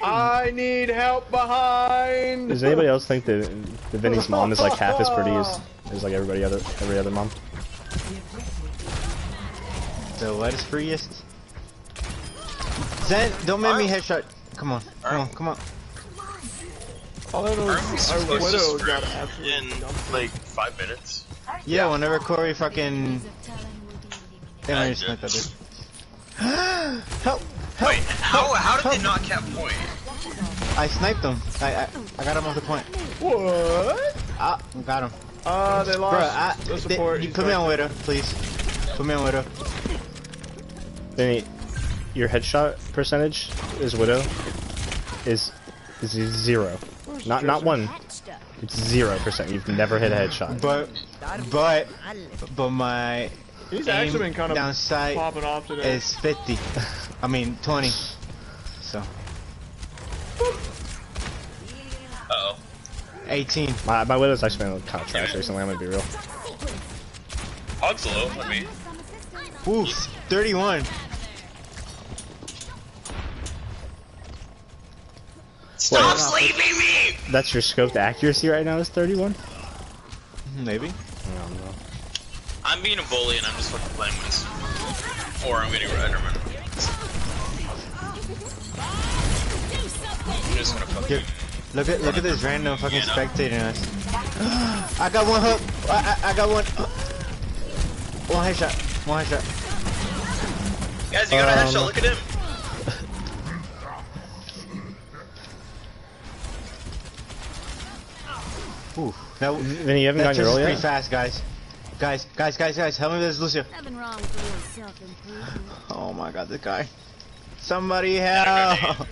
I need help behind. Does anybody else think that Vinny's mom is like half as pretty as like every other mom? The what is freest? Zen, don't make me headshot. Come on, come on. All I know is our widow got in like 5 minutes. Yeah, whenever Corey fucking. Damn, I sniped that dude. Help! Wait, how did they not cap point? I sniped him. I got him off the point. What? Ah, got him. They lost. Bro, the support. You put me on widow, please. Put me on widow. Vinny, your headshot percentage is widow is 0. Not 1. It's 0%. You've never hit a headshot. But my He's actually been kind of downside popping off today. is 50. I mean 20. So. Uh-oh. 18. My widow's actually been kind of trash recently. I'm gonna be real. Hog's low for me. Ooh, 31. Stop sleeping me! That's your scoped accuracy right now is 31? Maybe. I don't know. I'm being a bully and I'm just fucking playing with this. Or I'm getting red, I'm just gonna fucking... Look at this random fucking spectating us. I got one hook. I got one. One headshot. One headshot. Guys, you got a headshot, look at him. Ooh, that, Vinny, you haven't gotten your roll yet? Pretty fast, guys. Guys, help me with this, Lucio. Nothing wrong with a little self-improvement. Oh my god, this guy. Somebody help!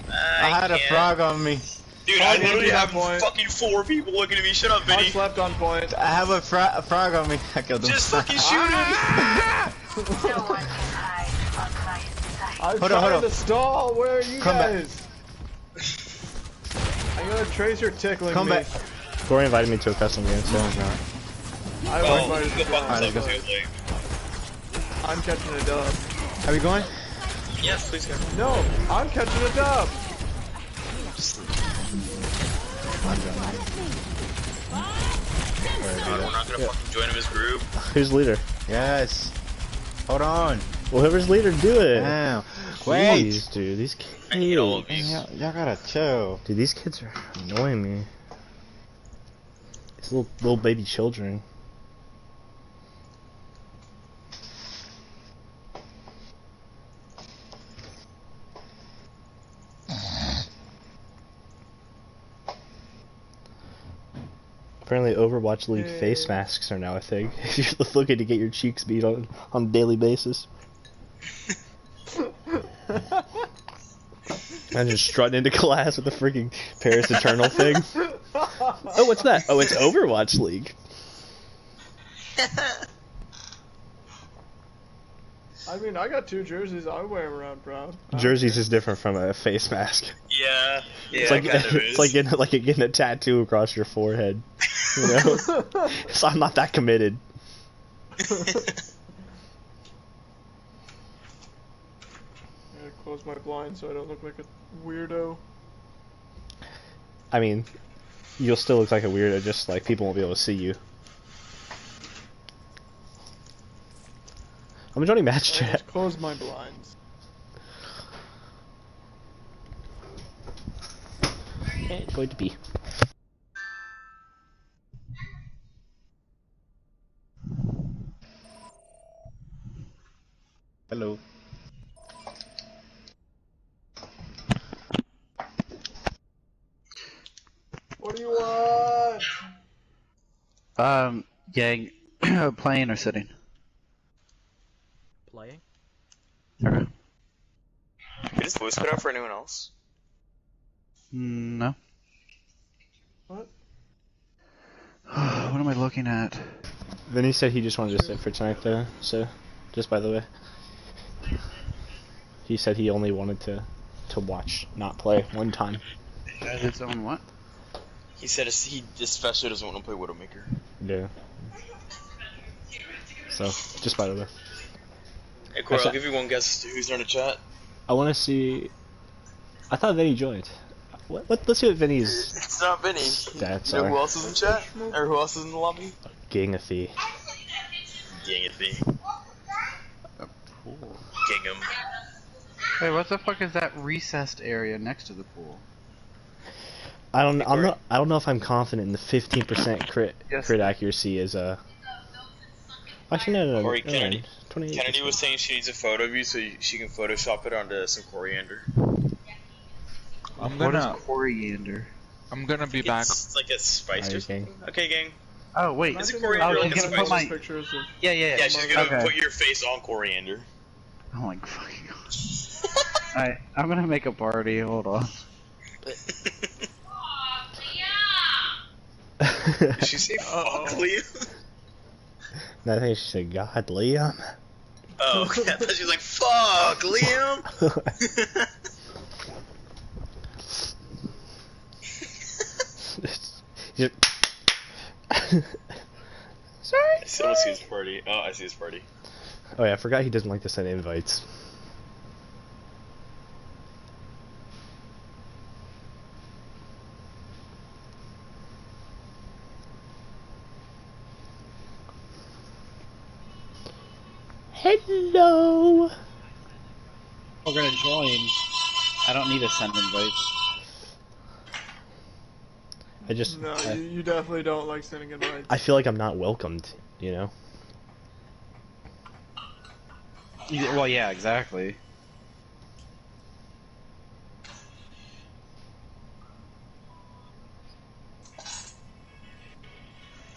I had a frog on me. Dude, I literally have fucking 4 people looking at me. Shut up, Vinny. I slept on point. I have a frog on me. I killed him. Just fucking shoot him! I'm trying to stall. Where are you Come guys? I'm gonna trace your tickling Come me. back. Corey invited me to a custom game, so I Oh, invited go you fuck down. yourself, dude. Like, I'm catching a dub. Are we going? yes, please go. No, I'm catching a dub. God, we're not gonna fucking join him as group. who's leader? Yes. Hold on. Well, whoever's leader, do it. Damn. Wait. Jeez, dude, these kids. I hate all of you. Y'all gotta chill. Dude, these kids are annoying me. These little baby children. Apparently, Overwatch League face masks are now a thing. If you're looking to get your cheeks beat on a daily basis. I'm just strutting into class with the freaking Paris Eternal thing. Oh, what's that? Oh, it's Overwatch League. I mean, I got 2 jerseys. I wear them around proud. Jerseys is different from a face mask. Yeah, It's like kind of it's like getting a tattoo across your forehead. You know, so I'm not that committed. I gotta close my blinds so I don't look like a weirdo. I mean, you'll still look like a weirdo, just like people won't be able to see you. I'm joining match I chat. just close my blinds. Going to be. Hello. What do you want? Gang, playing or sitting? Playing? Okay. Is voice cut out for anyone else? No. What? What am I looking at? Vinny said he just wanted to sit for tonight though, so just by the way. He said he only wanted to watch, not play one time. His own what? He said he especially doesn't want to play Widowmaker. Yeah. So, just by the way. Hey, Corey, I'll give you one guess who's in the chat. I want to see I thought Vinny joined. Let's see what Vinny's It's not Vinny. stats You know are. who else is in chat? Or who else is in the lobby? Gingathy. Gingathy. Pool. Gingham. Wait, what the fuck is that recessed area next to the pool? I don't. I'm not. I don't know if I'm confident in the 15% crit Yes. crit accuracy as a. Actually, no. Corey, Never mind. Kennedy. 28. Kennedy was saying she needs a photo of you so she can Photoshop it onto some coriander. I'm What is gonna coriander? be back. It's like a spice or Alright, something. gang. Okay, gang. Oh wait. Is it Imagine coriander Oh, like he's a gonna put spice? my- pictures of Yeah. Yeah, she's gonna Okay. put your face on coriander. Oh my fucking god. Alright, I'm gonna make a party. Hold on. Did she say fuck Liam? No, I think she said, God, Liam. Oh, okay. I thought she was like, fuck Liam! Sorry. I still see his party. Oh, I see his party. Oh yeah, I forgot he doesn't like to send invites. Hello. We're gonna join. I don't need to send invites. I just. No, you definitely don't like sending invites. I feel like I'm not welcomed. You know. Well, yeah, exactly.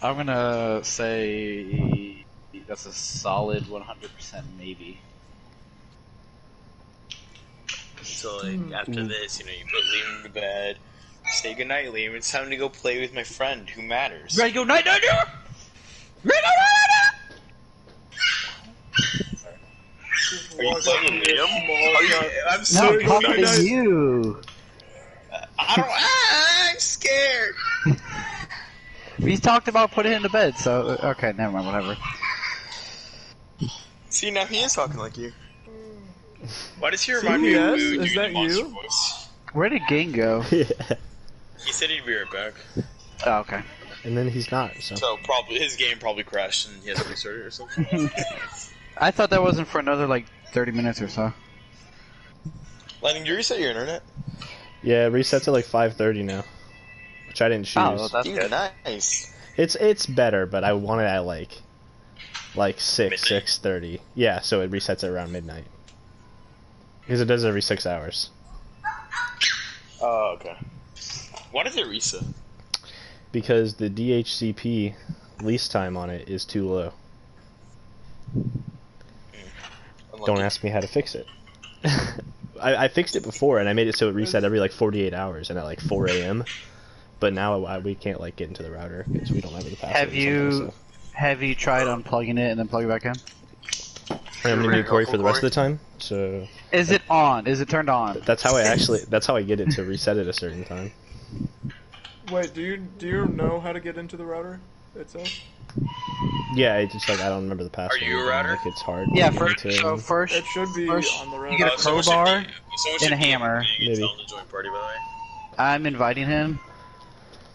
I'm gonna say that's a solid 100% maybe. So, like, after this, you know, you put Liam to bed, say goodnight, Liam. It's time to go play with my friend who matters. Ready to go night night night! Are you playing with Liam? Are you, I'm No, so I'm talking to confused. you. I'm scared. We talked about putting it in the bed, so okay, never mind, whatever. See, now he is talking like you. Why does he remind me of CBS? Boo Is doing that the monster you? voice? Where did Gang go? Yeah. He said he'd be right back. Oh, okay. And then he's not. So. So probably his game probably crashed and he has to restart it or something. I thought that wasn't for another like 30 minutes or so. Lightning, you reset your internet? Yeah, it resets at like 5:30 now, which I didn't choose. Oh, well, that's good. Nice. It's better, but I want it at like 6, Midnight? 6:30. Yeah, so it resets at around midnight. Because it does every 6 hours. Oh, okay. Why does it reset? Because the DHCP lease time on it is too low. Don't ask me how to fix it. I fixed it before and I made it so it reset every like 48 hours and at like 4 a.m. But now we can't like get into the router because we don't have the password. Have you tried unplugging it and then plug it back in? I'm gonna need Corey for the rest of the time. So Is it on? Is it turned on? that's how I get it to reset at a certain time. Wait, do you know how to get into the router itself? Yeah, it's just like I don't remember the password. you a and, router? Like, it's hard. Yeah, to first, get into- so first, It should be first on the you router. get a crowbar. and a hammer. You can Maybe. tell him to join party, by the way. I'm inviting him.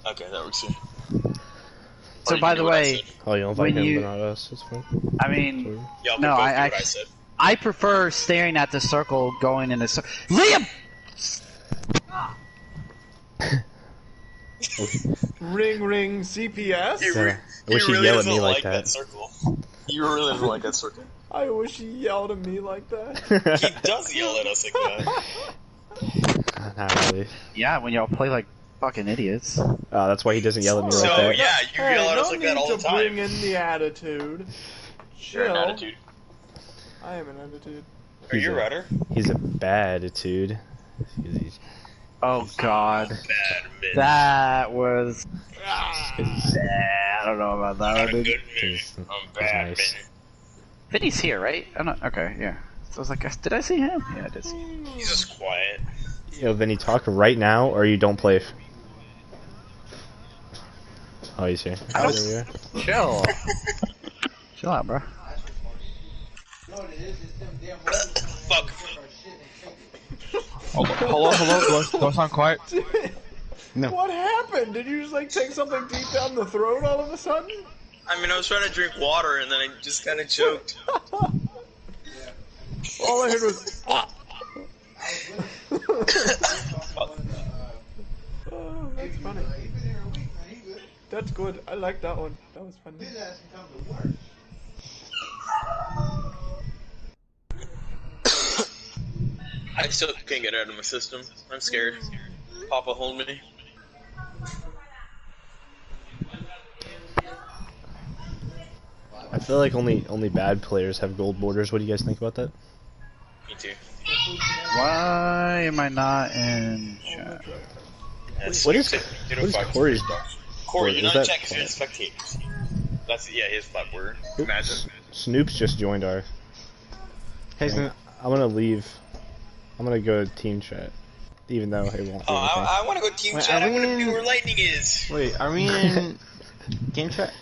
Okay, that works too. So you by can the do what I way, said. Oh, you don't like when him, you- but not us. It's fine. I mean, Y'all can no, both I do what I actually, said. I prefer staring at the circle going in a circle. Liam! Ring ring CPS? Yeah. I wish he'd yell at me like that. circle. He really doesn't like that circle. I wish he yelled at me like that. He does yell at us like that. Not really. Yeah, when y'all play like fucking idiots. Oh, that's why he doesn't yell at me So like that. yeah, you Hey, yell at no us like need that all to the time. bring in the attitude. You're an Chill. attitude. I am an attitude. Are you a He's router? He's a bad attitude. Oh god. Bad mid. That was. He's I don't know about that Not a one. good mid. He's- I'm he's bad nice. mid. Vinny's here, right? I'm not. Okay, yeah. So I was like, did I see him? Yeah, I did see him. He's just quiet. Yo, Vinny, talk right now, or you don't play. Oh, he's here. I don't- There we are. Chill. Chill out, bro. Fuck. Hello. Do I sound quiet? No. What happened? Did you just like take something deep down the throat all of a sudden? I mean, I was trying to drink water and then I just kind of choked. All I heard was. Oh, that's funny. That's good. I like that one. That was funny. I still can't get it out of my system. I'm scared. Papa, hold me. I feel like only bad players have gold borders. What do you guys think about that? Me too. Why am I not in chat? What is Corey's? Corey, you're is not in that chat because you're in spectators. That's his flat word. Oop. Imagine. Snoop's just joined our. Hey, Snoop. I'm gonna leave. I'm gonna go to team chat, even though it won't. Do anything. I want to go team Wait, chat. are I we want to in- be where lightning is. Wait, are we in game chat?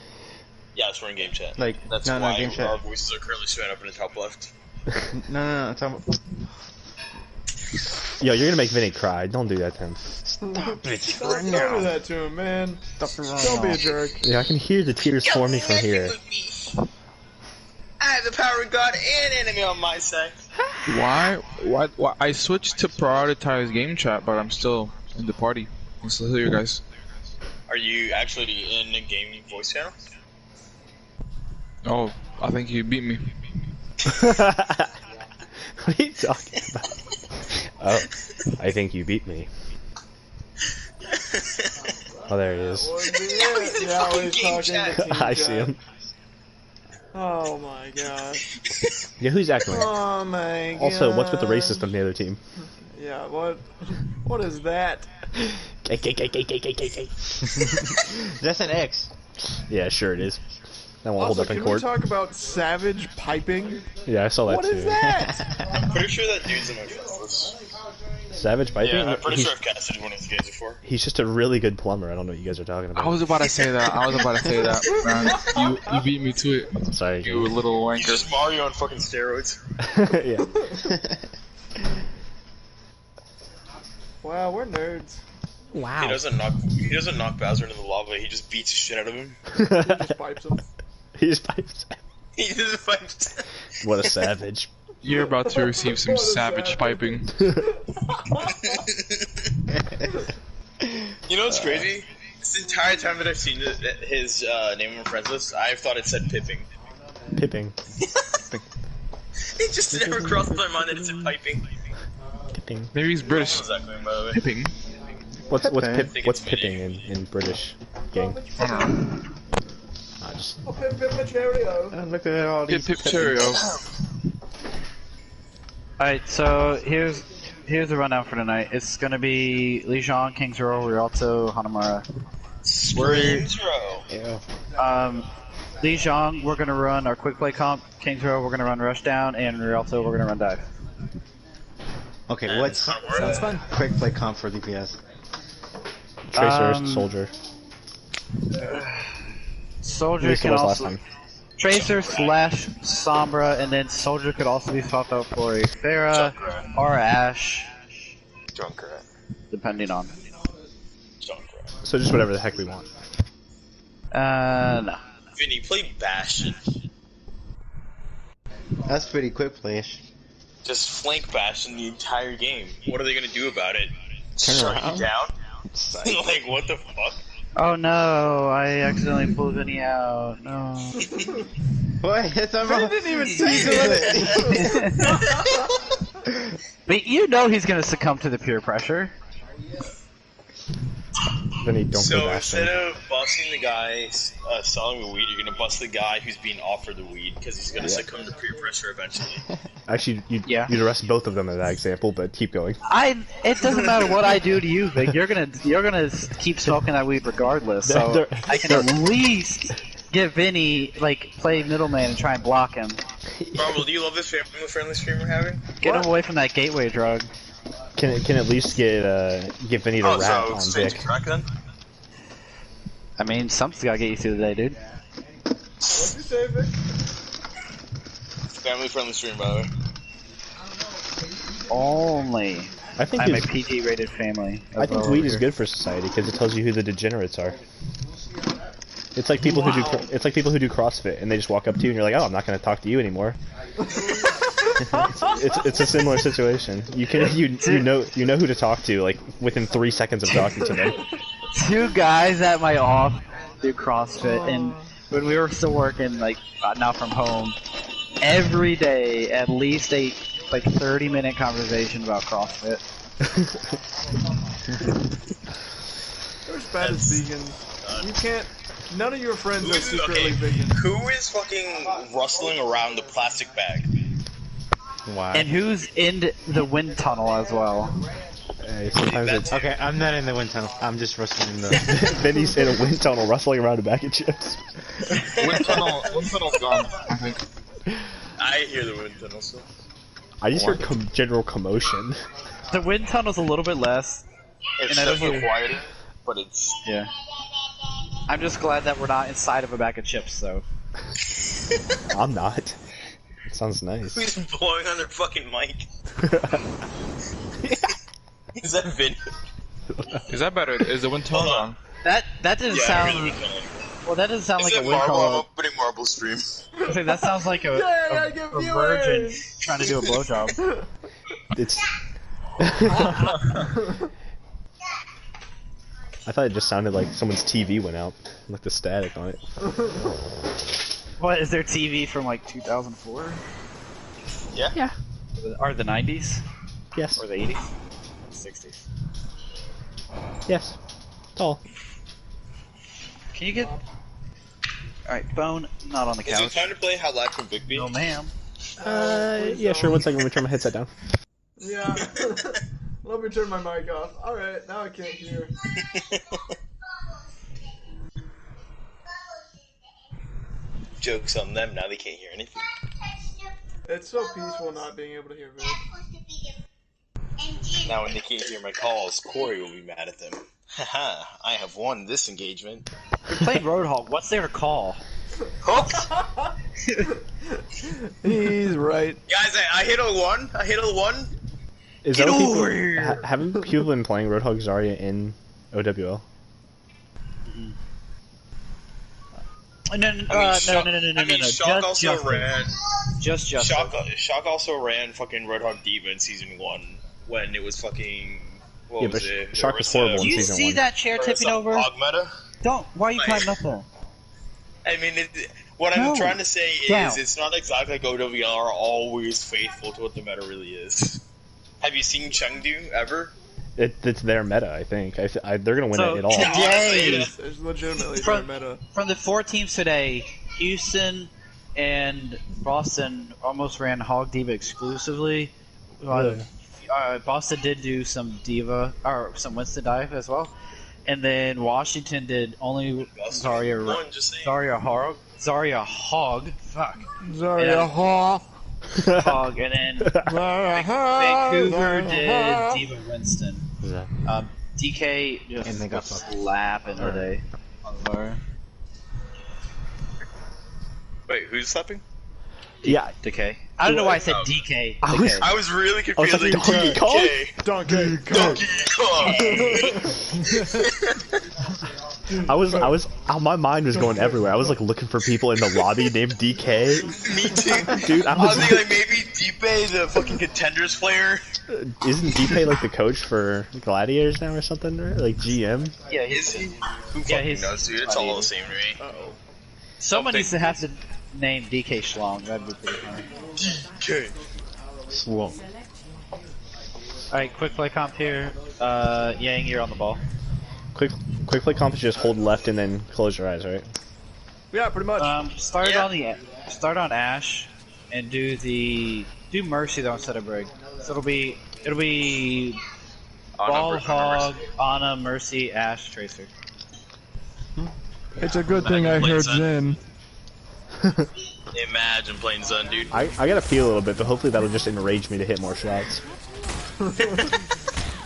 Yes, we're in game chat. Like, That's no, why game chat. our voices are currently showing up in the top left. No, I'm talking about... Yo, you're gonna make Vinny cry. Don't do that to him. Stop it Don't right do now. that to him, man. Stop it right Don't be now. a jerk. Yeah, I can hear the tears forming from here. I have the power of God and enemy on my side. Why? I switched to prioritize game chat, but I'm still in the party. I'm still here, guys. Are you actually in a gaming voice channel? Oh, I think you beat me. What are you talking about? Oh, I think you beat me. Oh, there he is. No, he's in Yeah, fucking he's game talking chat. to team I see chat. him. Oh my god. Yeah, who's acting like? Oh my god. Also, what's with the racist on the other team? Yeah, what? What is that? That's an X. Yeah, sure it is. That won't hold Also, up in can we court. talk about savage piping? Yeah, I saw that What too. is that? I'm pretty sure that dude's in my friends list. Savage piping? Yeah, I'm pretty he's, sure I've casted one of these guys before. he's just a really good plumber. I don't know what you guys are talking about. I was about to say that. Man. You beat me to it. I'm sorry. You little He's wanker. just Mario on fucking steroids. Yeah. Wow, we're nerds. Wow. He doesn't knock Bowser into the lava, he just beats the shit out of him. He just pipes them. He just pipes. He just fights. What a savage. You're about to receive some savage piping. You know what's crazy? This entire time that I've seen his name on friends list, I've thought it said Pipping. Pipping. It just never crossed my mind that it said piping. Pipping. Maybe he's British. What's that going, by the way? Pipping. What's think what's it's pipping in British gang? I don't know. Just Oh, pip, pip, my Cheerio. Look at all Get these... Pip Cheerio. Alright, so here's the rundown for tonight. It's gonna be Lijiang, King's Row, Rialto, Hanamura. Screams row. Yeah. Lijiang, we're gonna run our quick play comp. King's Row, we're gonna run rushdown, and Rialto, we're gonna run dive. Okay, what's... Sounds fun. Quick play comp for DPS. tracer, Um, soldier. Soldier This can was last also time. Tracer / Sombra, and then Soldier could also be swapped out for a Pharah Junkrat. or a Ashe, Junkrat. depending on. Junkrat. So just whatever the heck we want. No. Vinny, play Bastion. That's pretty quick playish. Just flank Bastion the entire game. What are they gonna do about it? Turn Shut around. you down? Like, what the fuck? Oh no, I accidentally pulled Vinny out. No. What? That's I about... didn't even take it. But you know he's gonna succumb to the peer pressure. Then he don't go So back. instead of busting the guy selling the weed, you're gonna bust the guy who's being offered the weed because he's gonna succumb to peer pressure eventually. Actually, you'd arrest both of them in that example, but keep going. It doesn't matter what I do to you, Vic. You're gonna keep smoking that weed regardless. So They're- I can at least get Vinny play middleman and try and block him. Marvel, do you love this family-friendly stream we're having? Get him away from that gateway drug. Can at least get Vinny to Oh, rat so on strange Vic. crack then? I mean, something's gotta get you through the day, dude. What'd you say, Vic? Family-friendly stream, by the way. Only. I think I'm a it's- PG-rated family. I think weed is good for society because it tells you who the degenerates are. It's like people who do CrossFit and they just walk up to you and you're like, oh, I'm not going to talk to you anymore. it's a similar situation. You know who to talk to like within 3 seconds of talking to them. 2 guys at my office do CrossFit, and when we were still working, like not from home, every day at least a 30-minute conversation about CrossFit. They're as bad as vegans. You can't. None of your friends are secretly vegan. Who is fucking rustling around the plastic bag? Wow. And who's in the wind tunnel as well? Sometimes it's Okay, I'm not in the wind tunnel. I'm just rustling the. Benny's in a wind tunnel rustling around a bag of chips. Wind tunnel's gone, I think. I hear the wind tunnel still. I just heard general commotion. The wind tunnel's a little bit less. It's And I don't definitely hear- quieter, but it's... Yeah. I'm just glad that we're not inside of a bag of chips, though. I'm not. It sounds nice. Who's blowing on their fucking mic? Is that Vin? Is that better? Is the wind tunnel Hold on? on. That doesn't Yeah, I sound. hear the wind tunnel. Well, that doesn't sound Is like a it wind Marble? I'm tunnel. opening Marble stream. I think that sounds like a virgin trying to do a blowjob. It's. I thought it just sounded like someone's TV went out, like the static on it. What is their TV from like 2004 Yeah? Yeah. or the 90s Yes. or the 80s, 60s? Yes. Tall. Can you get? All right, Bone, not on the Is it couch. time to play How Live Can Vic Be? No, ma'am. Yeah, sure. 1 second. Let me turn my headset down. Yeah. Let me turn my mic off. Alright, now I can't hear. Joke's on them, now they can't hear anything. It's so peaceful not being able to hear Vic. Now when they can't hear my calls, Corey will be mad at them. Haha, I have won this engagement. You're playing Roadhog. What's there to call? Hooked! He's right. Guys, I hit a 1. I hit a 1. Is Get that what over people, here! haven't people been playing Roadhog Zarya in OWL? No. Shock also ran. Just Shock also ran fucking Roadhog Diva in season 1 when it was fucking. What Yeah, was but it? Shock was horrible Do in you season see 1. that chair tipping over? Hog meta. Don't. Why are you Like- climbing up there? I mean, what I'm No. trying to say Down. is, it's not exactly like OWL are always faithful to what the meta really is. Have you seen Chengdu ever? It's their meta, I think. They're gonna win So, it all. today- Honestly, There's legitimately From- their meta. From the 4 teams today, Houston and Boston almost ran Hog Diva exclusively. Boston did do some Diva or some Winston dive as well, and then Washington did only Zarya One, just saying. Zarya Hog. Fuck. Zarya Hawk. Hog, and then Vancouver did Diva Winston. DK just And they got was slapping today on fire. Wait, who's slapping? Yeah. DK. I don't know why I said DK. I was- DK. I was really I was confused. like, Donkey Kong? Donkey I was, my mind was going everywhere. I was like looking for people in the lobby named DK. Me too. Dude, I I was was thinking like maybe Deepe, the fucking contenders player. Isn't DK like the coach for Gladiators now or something? Right? Like GM? Yeah, Is he? Who Yeah, fucking he's- knows, dude? It's all the same to me. Uh-oh. someone needs to have to name DK Schlong. That'd be pretty funny. Okay. Slow. Alright, quick play comp here. Yang, you're on the ball. Quick play comp is just hold left and then close your eyes, right? Yeah, pretty much. Start Yeah. on Ash and do Mercy though instead of Brig. So it'll be Ball, Hog, Ana, Mercy, Ash, Tracer. It's a good thing I heard Zen. Imagine playing Zun, dude. I gotta pee a little bit, but hopefully that'll just enrage me to hit more shots. He's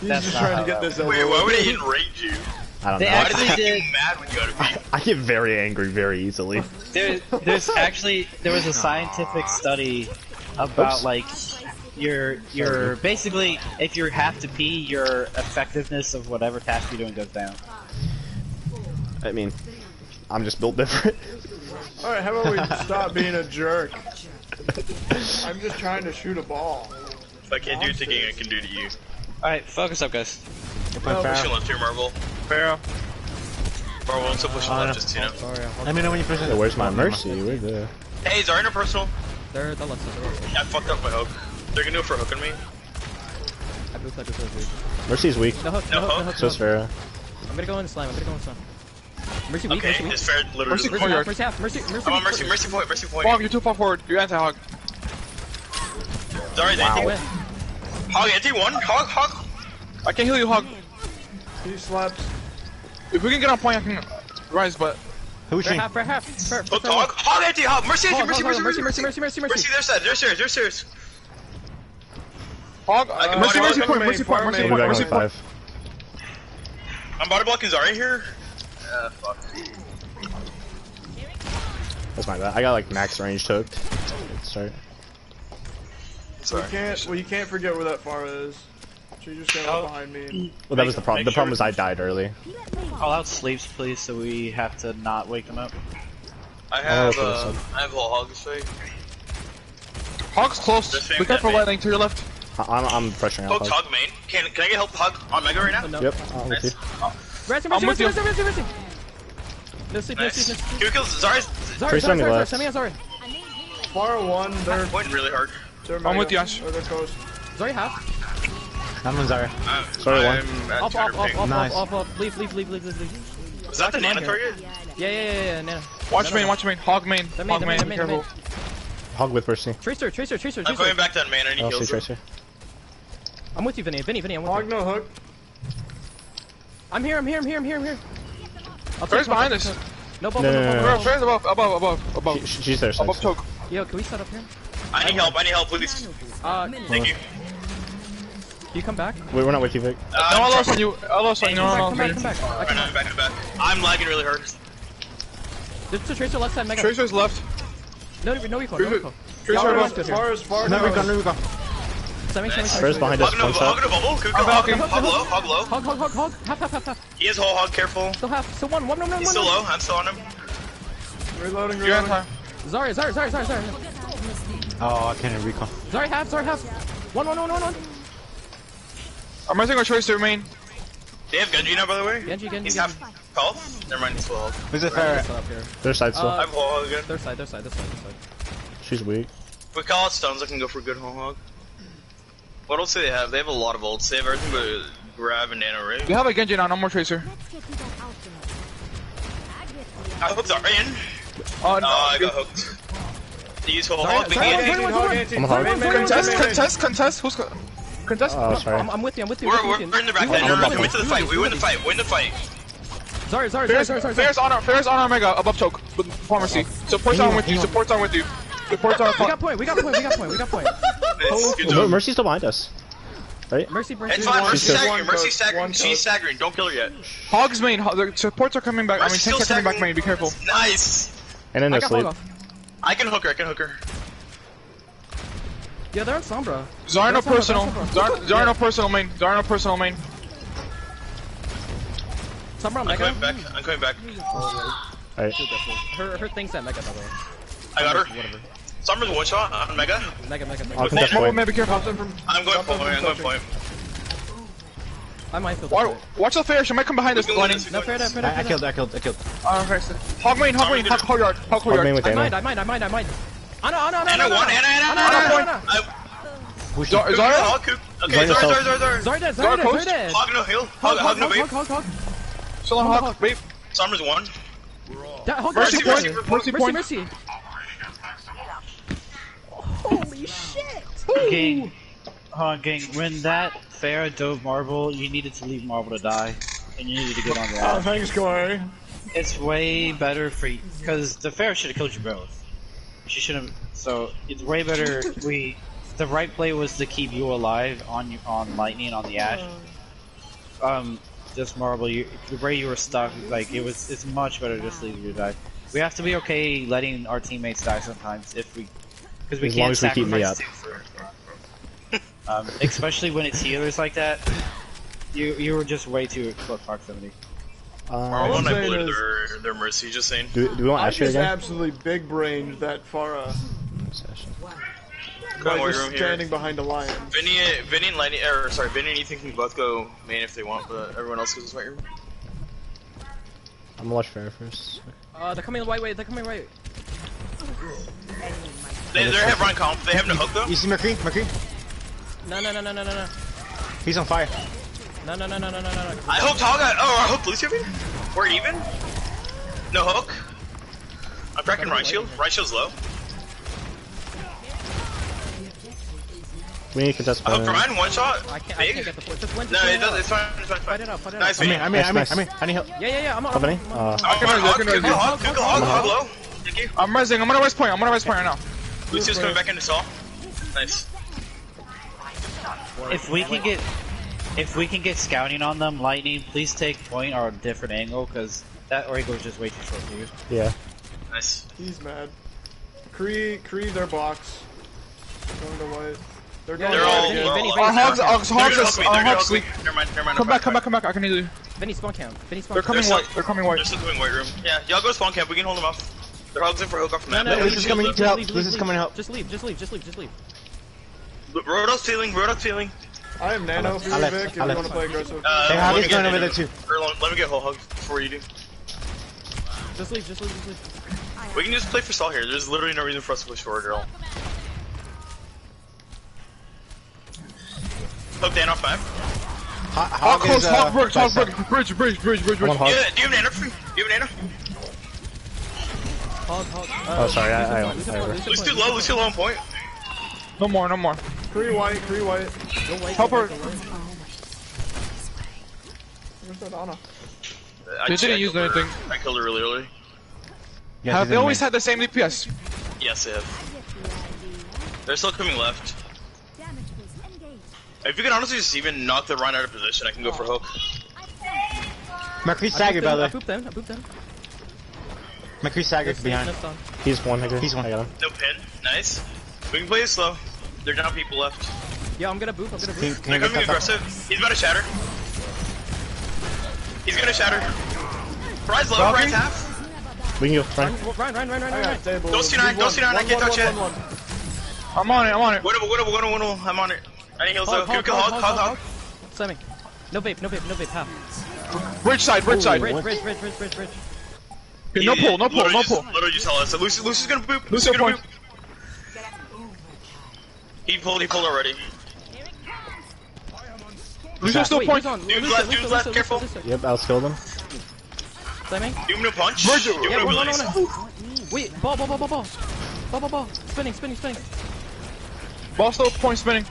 That's just not trying how to get that this Wait, over why would with. he enrage you? I don't They know. Why does actually it get did. you mad when you go to pee? I get very angry very easily. There was a scientific study about Oops. like You're basically, if you have to pee, your effectiveness of whatever task you're doing goes down. I mean, I'm just built different. Alright, how about we stop being a jerk? I'm just trying to shoot a ball. If I can't do it to Ging, I can do it to you. Alright, focus up, guys. Pushing left here, Marvel. Pharaoh. Marvel, wants to push left, just, you know. Let me know when you push it. Yeah, where's my mercy? Where's the... Hey, Zarya, no personal. They're the left side. I fucked up my hook. They're gonna go for a hook on me. I booped, I booped. Mercy's weak. No hook, No no hook, hook? no hook. So is Pharah. I'm gonna go in slime, I'm gonna go in slime. Mercy weak, Okay, Mercy weak. it's fair, literally. Mercy half, Mercy half, Mercy I'm on weak. Mercy point, Mercy point. Hog, you're too far forward. You're anti-hog. Zarya's anti. Win. Hog, anti-1. Hog. I can heal you, Hog. He slaps. If we can get on point, I can rise, but... Who's For she? half, for half. Hook, Hog, anti-hog. Mercy, Mercy, Mercy. Mercy. Mercy, their side, they're serious. Hog, can Mercy body point, block Mercy point, Mercy We'll point, be back Mercy in point. 5. I'm body blocking Zarya here. Fuck. That's my bad. I got like max range hooked. Start. Well, you can't forget where that far is. She just got up behind me. Well, that was the problem. The problem was I died early. Call out sleeps, please, so we have to not wake them up. I have so. I have whole Hog's fate. Hog's close. This Be thing careful that lightning to your left. I'm pressuring out. Hook's Hog main. Can I get help Hog on Mega right now? No. Yep, I'm with you. Mercy. I'm with you. No sleep. Nice. Can we kill Zarya's? Tracer on the left. Send me on Zarya. Far one, they're Pointing really hard. I'm with you, Ash. Or they're coast. Zarya half. I'm on Zarya. Sorry, one. I'm at Off. 200 ping. Nice. Off. Leave. Was that the Come on Nana here. target? Yeah, Nana. Watch main, watch main. Hog main. The Hog main, be careful. Hog with Mercy. Tracer. I'm going back to that main. I need I'll see kills. Tracer. I'm with you, Vinny, I'm with Hog you. no hook. I'm here. I'll Pharaoh's take behind one. us. No ball. No. Pharaoh's above. She's there, Above side. choke. Yo, can we set up here? I need help, please. Thank you. You come back? Wait, we're not with you, Vic. No, I lost on you. I lost on you. No. Come back. Right now, I'm back. I'm lagging really hard. There's a Tracer left side, Mega. Tracer's left. No recall. Tracer above. Far is far. No recon. Send me. Pharah's behind us. One shot. Hog in a bubble. Could we I'm go backing. Hog low. Hog. Half. He has whole Hog, careful. Still half. Still one. No. He's still low. I'm still on him. Reloading. You're anti. Zarya. Oh, I can't recon. Zarya half. One. I'm running on Tracer main. They have Genji now, by the way. Genji. He's half health. Never mind, he's full health. Who's it, Pharaoh? Their side still. I have whole Hog again. Their side. She's weak. If we call out stuns, I can go for a good whole Hog. What else do they have? They have a lot of ults. They have everything but grab and nano ray. We have a Genji now, no more Tracer. I hooked Zarya in. Oh, No, I got hooked. They use whole Hog. I'm hard. Contest. Who's contest? Oh, sorry. I'm with you. We're in the back line. We win the fight. We win the fight. Zarya. Pharaoh's on our Mega above choke with pharmacy. Support's on with you. Support's on. We got point. Good job. Mercy's still behind us. Right? Mercy. It's fine. Mercy's She's staggering. Mercy's One staggering. She's staggering. Don't kill her yet. Hog's main. The supports are coming back. Mercy's Tanks are still coming back staggering. main. Be careful. Nice. And then I they're got sleep. Hog off. I can hook her. Yeah, they're on Sombra. Zarya no personal. Sombra. Zarya no personal main. Sombra on I'm Mega. coming back. Alright. Her thing's at Mega, by the way. I got her. Whatever. Summer's one shot on Mega. Mega. I'll contest Mobile point. man, be careful. I'm going point. I might feel that. Watch the fair. She might come behind us. Lightning. No, fair. I killed. Okay. Hog main. Hog yard. Hog main with Anna. I might. Anna. Anna. Who's she? Zarya? Okay, Zarya. Zarya dead. Hog no heal. Hog no bait. Hog. Still on Hog. Wait. Summer's one. Mercy point. Mercy. Holy shit. Gang. Hold on, gang. When that Pharah dove Marble, you needed to leave Marble to die. And you needed to get on the wall. Thanks, Corey. It's way better for you. Because the Pharah should have killed you both. She should have. So, it's way better. The right play was to keep you alive on Lightning on the Ash. Just Marble, the way you were stuck, like, it's much better to just leave you to die. We have to be okay letting our teammates die sometimes if we. Because we As long can't as we keep me sacrifice up. two Especially when it's healers like that. You were just way too close proximity. I I'm want to saying go is- to their mercy, just saying. Do we want I Ashley just again? absolutely big brained that Pharah by Come on, just room here. standing behind a lion. Vinny and Lightning, or sorry, Vinny and Ethan can both go main if they want, but everyone else goes white room. I'm gonna watch Farrah first. They're coming the right way. They're coming right. They have Ryan comp. They have no hook though. You see McCree? McCree? No. He's on fire. No. I hooked Hog. I hooked Lucio. We're even. No hook. I'm cracking Ryan shield. Ryan shield's low. We need to contest I hooked point. Ryan one shot. I can't Big. get the point. Just win. No, it does. It's fine. It's fine. Fight it out. Fight it Nice, out. Vinny. I'm in. I need help. Yeah. I'm on. Company? Hog low. Thank you. I'm resing. I'm gonna rest point. I'm gonna rest point right now. Lucio's coming back into Saul. Nice. If we can get scouting on them, Lightning, please take point or a different angle, because that Origo is just way too short for you. Yeah. Nice. He's mad. Cree, their box. Going to white. They're going They're to all. white again. Vinny, Our hogs They're gonna hogs hook me. sleep. Never mind. Come back. I can easily. Vinny spawn camp. They're coming white. They're coming white. They're still doing white room. Yeah, y'all go spawn camp. We can hold them off. They're hogs in for hook off the map. No. This is coming to help. This is coming to help. Just leave. Roadhog's stealing. I am Nano for you, Vic, if you want to play aggressive. Hey, let Hog me is get going over Nano. there too. Let me get whole hug before you do. Just leave. We can just play for Saul here. There's literally no reason for us to push forward at all. Hook Dan off 5. Hog close. Hog bridge. Bridge. I'm on Hog. Do you have Nano for me? Do you have Nano? Hog. Oh, sorry. I Lucio low on point. No more. Cree white. Help her. Where's that Ana? They didn't use anything. I killed her really early. Have they always had the same DPS? Yes, they have. They're still coming left. If you can honestly just even knock the Rhine out of position, I can go for hook. McCree's staggered, by the I way. booped them. McCree's staggered behind. He's one hitter. He's one. I got him. No pin. Nice. We can play it slow. They're down people left. Yeah, I'm gonna boop. Can They're you get coming that back? aggressive. He's about to shatter. He's gonna shatter. Rise low, Valkyrie? rise half. We can go front. Run. I got table. Don't see nine, I can't touch it. I'm on it. Winnable. I'm on it. I need heals though. Can we kill Hog? Slamming. No vape. Half. Bridge side. Bridge. Okay, no pull. Literally just tell us. Lucy's gonna boop. Lucio point. He pulled already. Lucio still point. Dude's left, careful. Yep, I'll skill them. Slamming. Doom no punch. Bridge. Doom Yeah, no no. release. Wait, ball. Spinning. Ball still point spinning.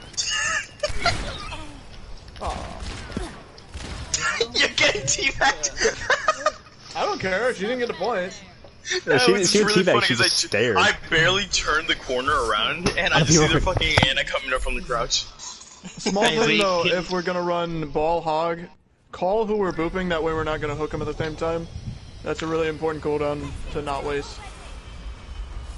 You're getting teabagged. I don't care, she didn't get the point. Yeah, she was didn't really teabag, funny she 'cause just stared. I barely turned the corner around, and I just see the fucking Anna coming up from the crouch. Small thing though, if we're gonna run ball hog, call who we're booping, that way we're not gonna hook them at the same time. That's a really important cooldown to not waste.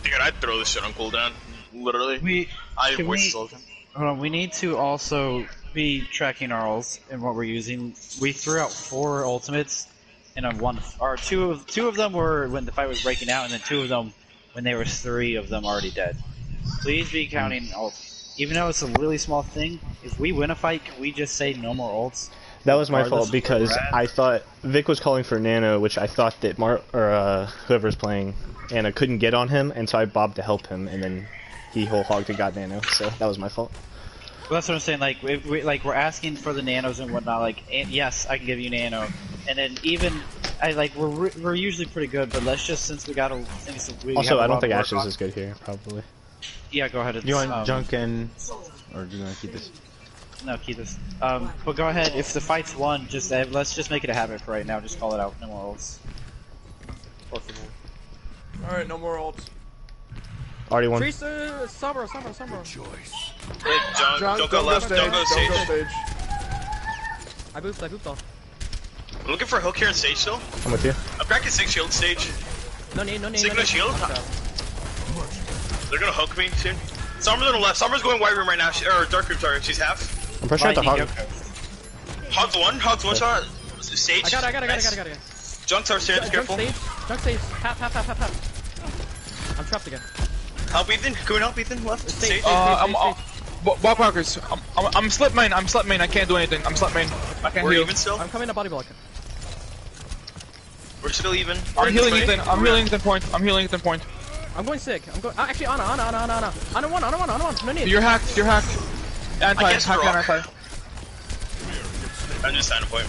Dude, I'd throw this shit on cooldown. Literally. I waste so time. Hold on, we need to also be tracking our ults and what we're using. We threw out 4 ultimates, and two of them were when the fight was breaking out, and then 2 of them when there was 3 of them already dead. Please be counting ults. Even though it's a really small thing, if we win a fight, can we just say no more ults? That was my Regardless fault because of where we're at? I thought Vic was calling for Nano, which I thought that whoever's playing Anna couldn't get on him, and so I bobbed to help him, and then he whole hogged and got Nano. So that was my fault. Well, that's what I'm saying. Like, we're asking for the nanos and whatnot. Like, yes, I can give you nano, and then even we're usually pretty good. But let's just since we got a Also, I don't think Ashes is good here. Probably. Yeah, go ahead. You want junk and, or do you want to keep this? No, keep this. But go ahead. If the fight's won, just let's just make it a habit for right now. Just call it out. No more ults. Alright, no more ults. Already won. Tracer, Sombra. Hey, John, don't go left, don't go stage. I booped off. I'm looking for a hook here in stage still. I'm with you. I'm cracking 6 shield stage. No need. Sigma shield? They're gonna hook me soon. Sombra's on the left. Sombra's going white room right now. Or dark room, sorry. She's half. I'm pushing out the hog. Hog's one. Hog's one shot. Sage. I got it. Junks are stairs, careful. Junk stage. Half. I'm trapped again. Help Ethan. Can we help Ethan? Left. Sage. Walk walkers. I'm slip main. I can't do anything. I'm slip main. I can't We're heal. even still. I'm coming to body block. We're still even. I'm healing Ethan. I'm healing Ethan point. I'm going sick. I'm going. Actually, Ana one. No need. You're hacked. Anti. I guess Hack we're and all- anti. I'm just signing a point.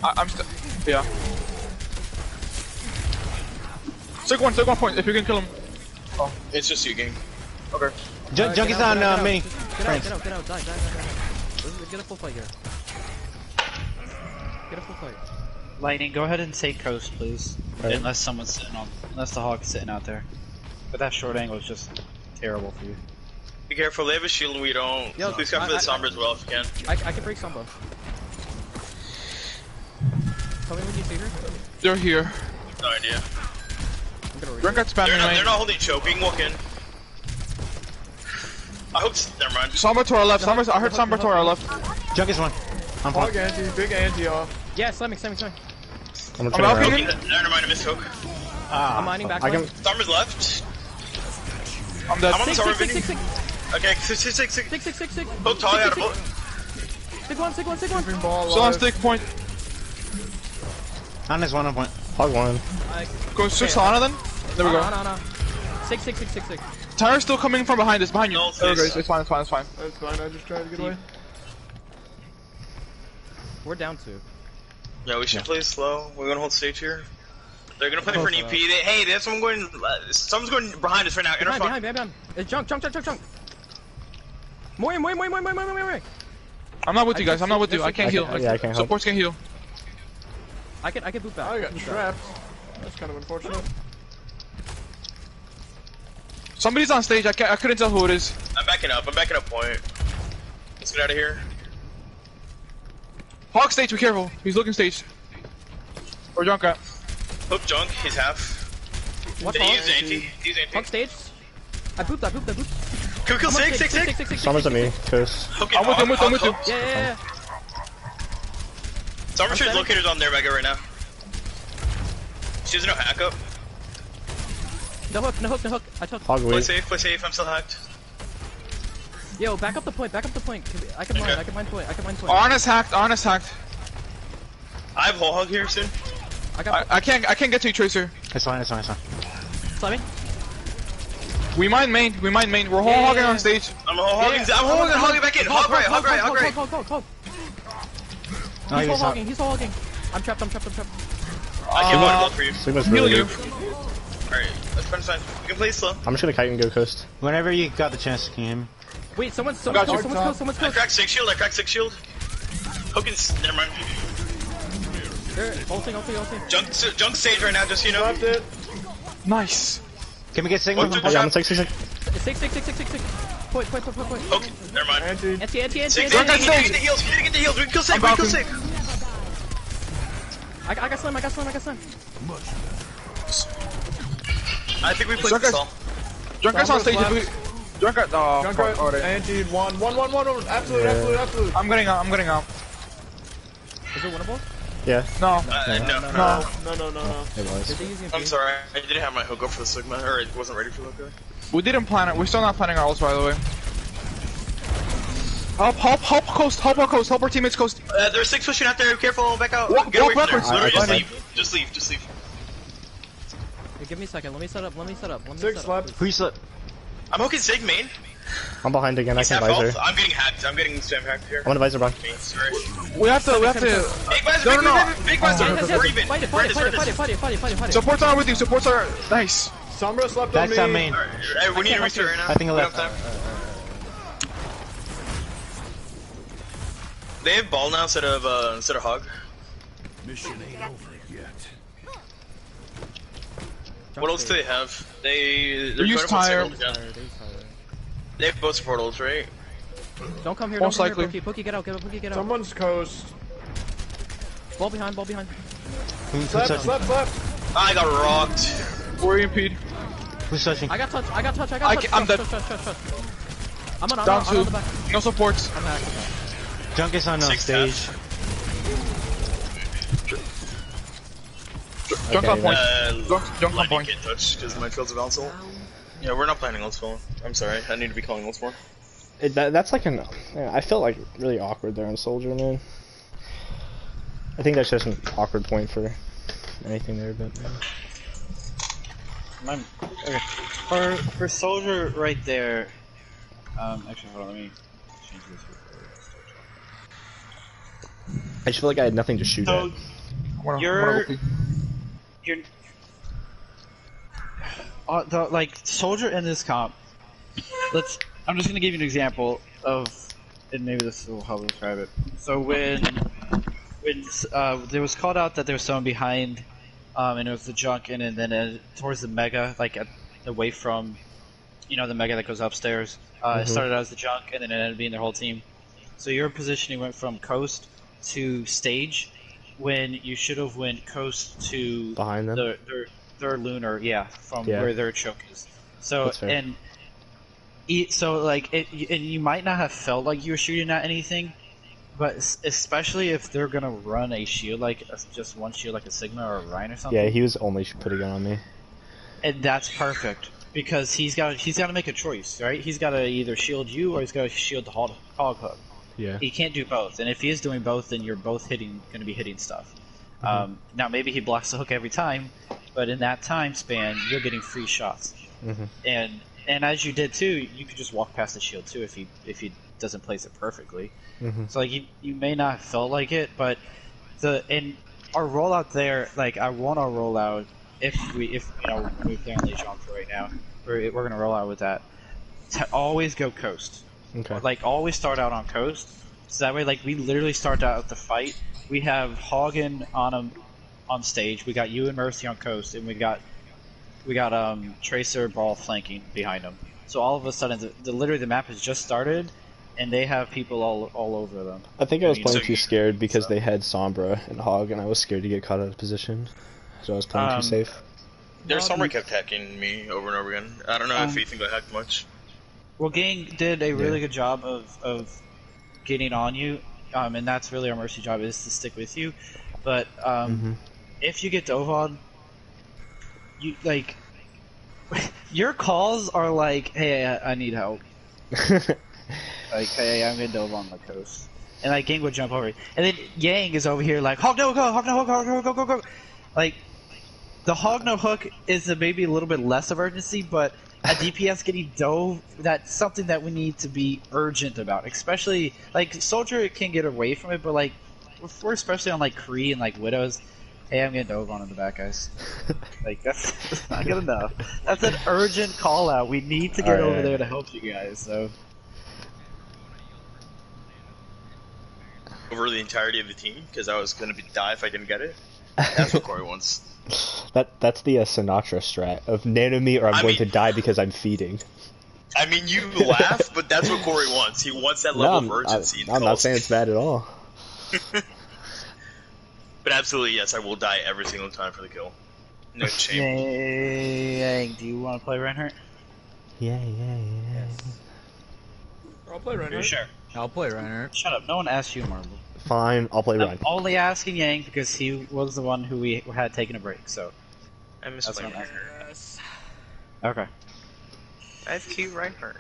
I'm still. Yeah. Take one point. If you can kill him. It's just you, gang. Okay. Junkie's on mini. Get out. Die. Get a full fight here. Get a full fight. Lightning, go ahead and take coast, please. Right. Unless the hog's sitting out there. But that short angle is just terrible for you. Be careful. They have a shield and we don't. Yo, Please cover the Sombra as well if you can. I can break Sombra. Tell me when you see her. They're here. No idea. I'm gonna Rank got spamming They're lane. not holding choke. We can walk in. I hope. Never mind. Sombra to our left. I heard Sombra to our left. Junkie's one. I'm Hog fine. anti, big anti off. Yeah, slamming. I'm I'm turning out around. here. Never mind. I missed hook. I'm mining back. I can. Sombra's left. I'm dead. I'm on the Sombra Six. mini. Okay, 6. Six. Hook tall out of boat. Sig one. Moving ball Still on live. stick point. Ana's one on point. Hog one. Go 6 Lana then. There we go. No. Six. Tyre's still coming from behind us. Behind you. No, There we go. please. It's fine. That's fine, I just tried to get away. We're down 2. Yeah, we should play slow. We're gonna hold stage here. They're gonna play for an EP. Hey, they have someone going. Someone's going behind us right now. Inner front. Behind. It's junk. More. I'm not with you guys. I'm not with you. I can't heal. Yeah, I can't help. Supports can heal. I can boot back. I got trapped. That's kind of unfortunate. Somebody's on stage. I couldn't tell who it is. I'm backing up point. Let's get out of here. Hog stage. Be careful. He's looking stage. Or junk at. Hook junk. He's half. What's He's wrong? anti. Hug stage. I booped. Kill 6. Someone's on me. Coast. Hook I'm with you. Yeah. Sombra Street's located on their mega right now. She has no hack up. No hook. I took. Hog Play weak. safe. I'm still hacked. Yo, back up the point. 'Cause I can mine point. Honest hacked. I have whole hug here soon. I can't get to you, Tracer. It's fine. Slamming. We mine main. We're whole hogging on stage. I'm hogging back in. Hog right. Hog. No, He's he's whole not. hogging. I'm trapped. I can't body block for you. Sigma's Heal really you. weak. Alright, that's fine. You can play slow. I'm just gonna kite and go coast. Whenever you got the chance, can you hear me? Wait, someone's Got you. close. I cracked 6 shield. Hooking's. Never mind. Ulting. Junk stage right now, just so you know. Left it. Nice. Can we get Sigma? Look to Yeah, I'm gonna take 6. 6. Point. Hook. Never mind. Anti. Anti. 6. Junk He on didn't stage. get the heals. We can kill safe. I got slam. I think we played Junk this is- all. Junker's on stage. Sombra's Junker. Oh, fuck. Junkrat, Alright. anti, one. Absolute. I'm getting out. Is it winnable? Yeah, No. No. No. it was. Is it using I'm sorry. I didn't have my hook up for the Sigma, or it wasn't ready for the hook. We didn't plan it. We're still not planning our ults, by the way. Help coast. Help our teammates coast. There's 6 pushing out there. Careful. Back out. Walk Get away from there. backwards. Literally, I- just leave. Hey, give me a second. Let me set up. 6 left. Who you slip? I'm hooking Sig main. I'm behind again. I He's can half visor. health. I'm getting hacked. I'm getting spam hacked here. I'm gonna visor bomb. Sorry. We have to. Big visor. Big visor. Yes. We're even. Fight it. Supports are with you. Supports are nice. Sombra slept That's on on me. main. Hey, we need to restart right now. I think I We left. don't have time. They have ball now instead of hog. What else do they have? They're use trying tire. to put single down. They have both support ults, right? Don't come here. Most Don't come likely. here. Pookie, get out. Someone's coast. Ball behind. Who Slap. I got rocked. We're impede. Who's touching? I got touch. I got touch. I'm dead. Touch. I'm on Down I'm on the 2. back. No supports. I'm hacked. Junk is on 6 stage. Junk on point. Junk on Lightning point. can't touch because my field's of Alcel. Yeah, we're not planning Let's Phone. I'm sorry, I need to be calling Let's more. That's like man, I felt like really awkward there on Soldier, man. I think that's just an awkward point for anything there, but Okay. For Soldier right there. Actually, hold on. Let me change this. I just feel like I had nothing to shoot at. You're like Soldier in this comp. I'm just gonna give you an example of, and maybe this will help describe it. So when there was called out that there was someone behind, and it was the junk, and then towards the mega, like away from, the mega that goes upstairs. It started out as the junk, and then it ended up being their whole team. So your positioning went from coast to stage, when you should have went coast to Behind them? their lunar, from where their choke is. So and you might not have felt like you were shooting at anything, but especially if they're gonna run a shield, like just one shield, like a Sigma or a Ryan or something. Yeah, he was only putting it on me. And that's perfect because he's got to make a choice, right? He's got to either shield you or he's got to shield the hog hook. Yeah. He can't do both, and if he is doing both, then you're both going to be hitting stuff. Now maybe he blocks the hook every time, but in that time span, you're getting free shots. And as you did too, you could just walk past the shield too if he doesn't place it perfectly. So like you may not have felt like it, but in our rollout there, like I want our rollout if we're playing Legion for right now, we're gonna roll out with that. To always go coast. Okay. Like always start out on coast, so that way like we literally start out the fight. We have Hagen on stage. We got you and Mercy on coast, and we got Tracer Ball flanking behind them. So all of a sudden, literally the map has just started, and they have people all over them. I think I was playing too scared because they had Sombra and Hog, and I was scared to get caught out of position, so I was playing too safe. Their Sombra kept hacking me over and over again. I don't know if Ethan got hacked much. Well, Gang did a really good job of getting on you, and that's really our Mercy job, is to stick with you. But if you get Dovon, you like your calls are like, "Hey, I need help." Like, "Hey, I'm gonna Dovon the coast," and like Gang would jump over, and then Yang is over here like, "Hog no go, Hog no hook, go." Like the Hog no hook is maybe a little bit less of urgency, but a DPS getting dove, that's something that we need to be urgent about. Especially, like, Soldier can get away from it, but, like, we're especially on, like, Kree and, like, Widows. Hey, I'm getting dove on in the back, guys. Like, that's not good enough. That's an urgent call-out. We need to get over there to help you guys, so. Over the entirety of the team, because I was going to die if I didn't get it. That's what Corey wants. That's the Sinatra strat of nano me or I'm going to die because I'm feeding. I mean, you laugh, but that's what Corey wants. He wants that level of urgency. I'm not saying it's bad at all. But absolutely, yes, I will die every single time for the kill. No shame. Yang, do you want to play Reinhardt? Yeah. I'll play Reinhardt. Sure. I'll play Reinhardt. Shut up. No one asked you, Marble. Fine, I'll play Ryan. I'm only asking Yang because he was the one who we had taken a break, so. I miss playing Reinhardt. Yes. Okay. I have cute Reinhardt.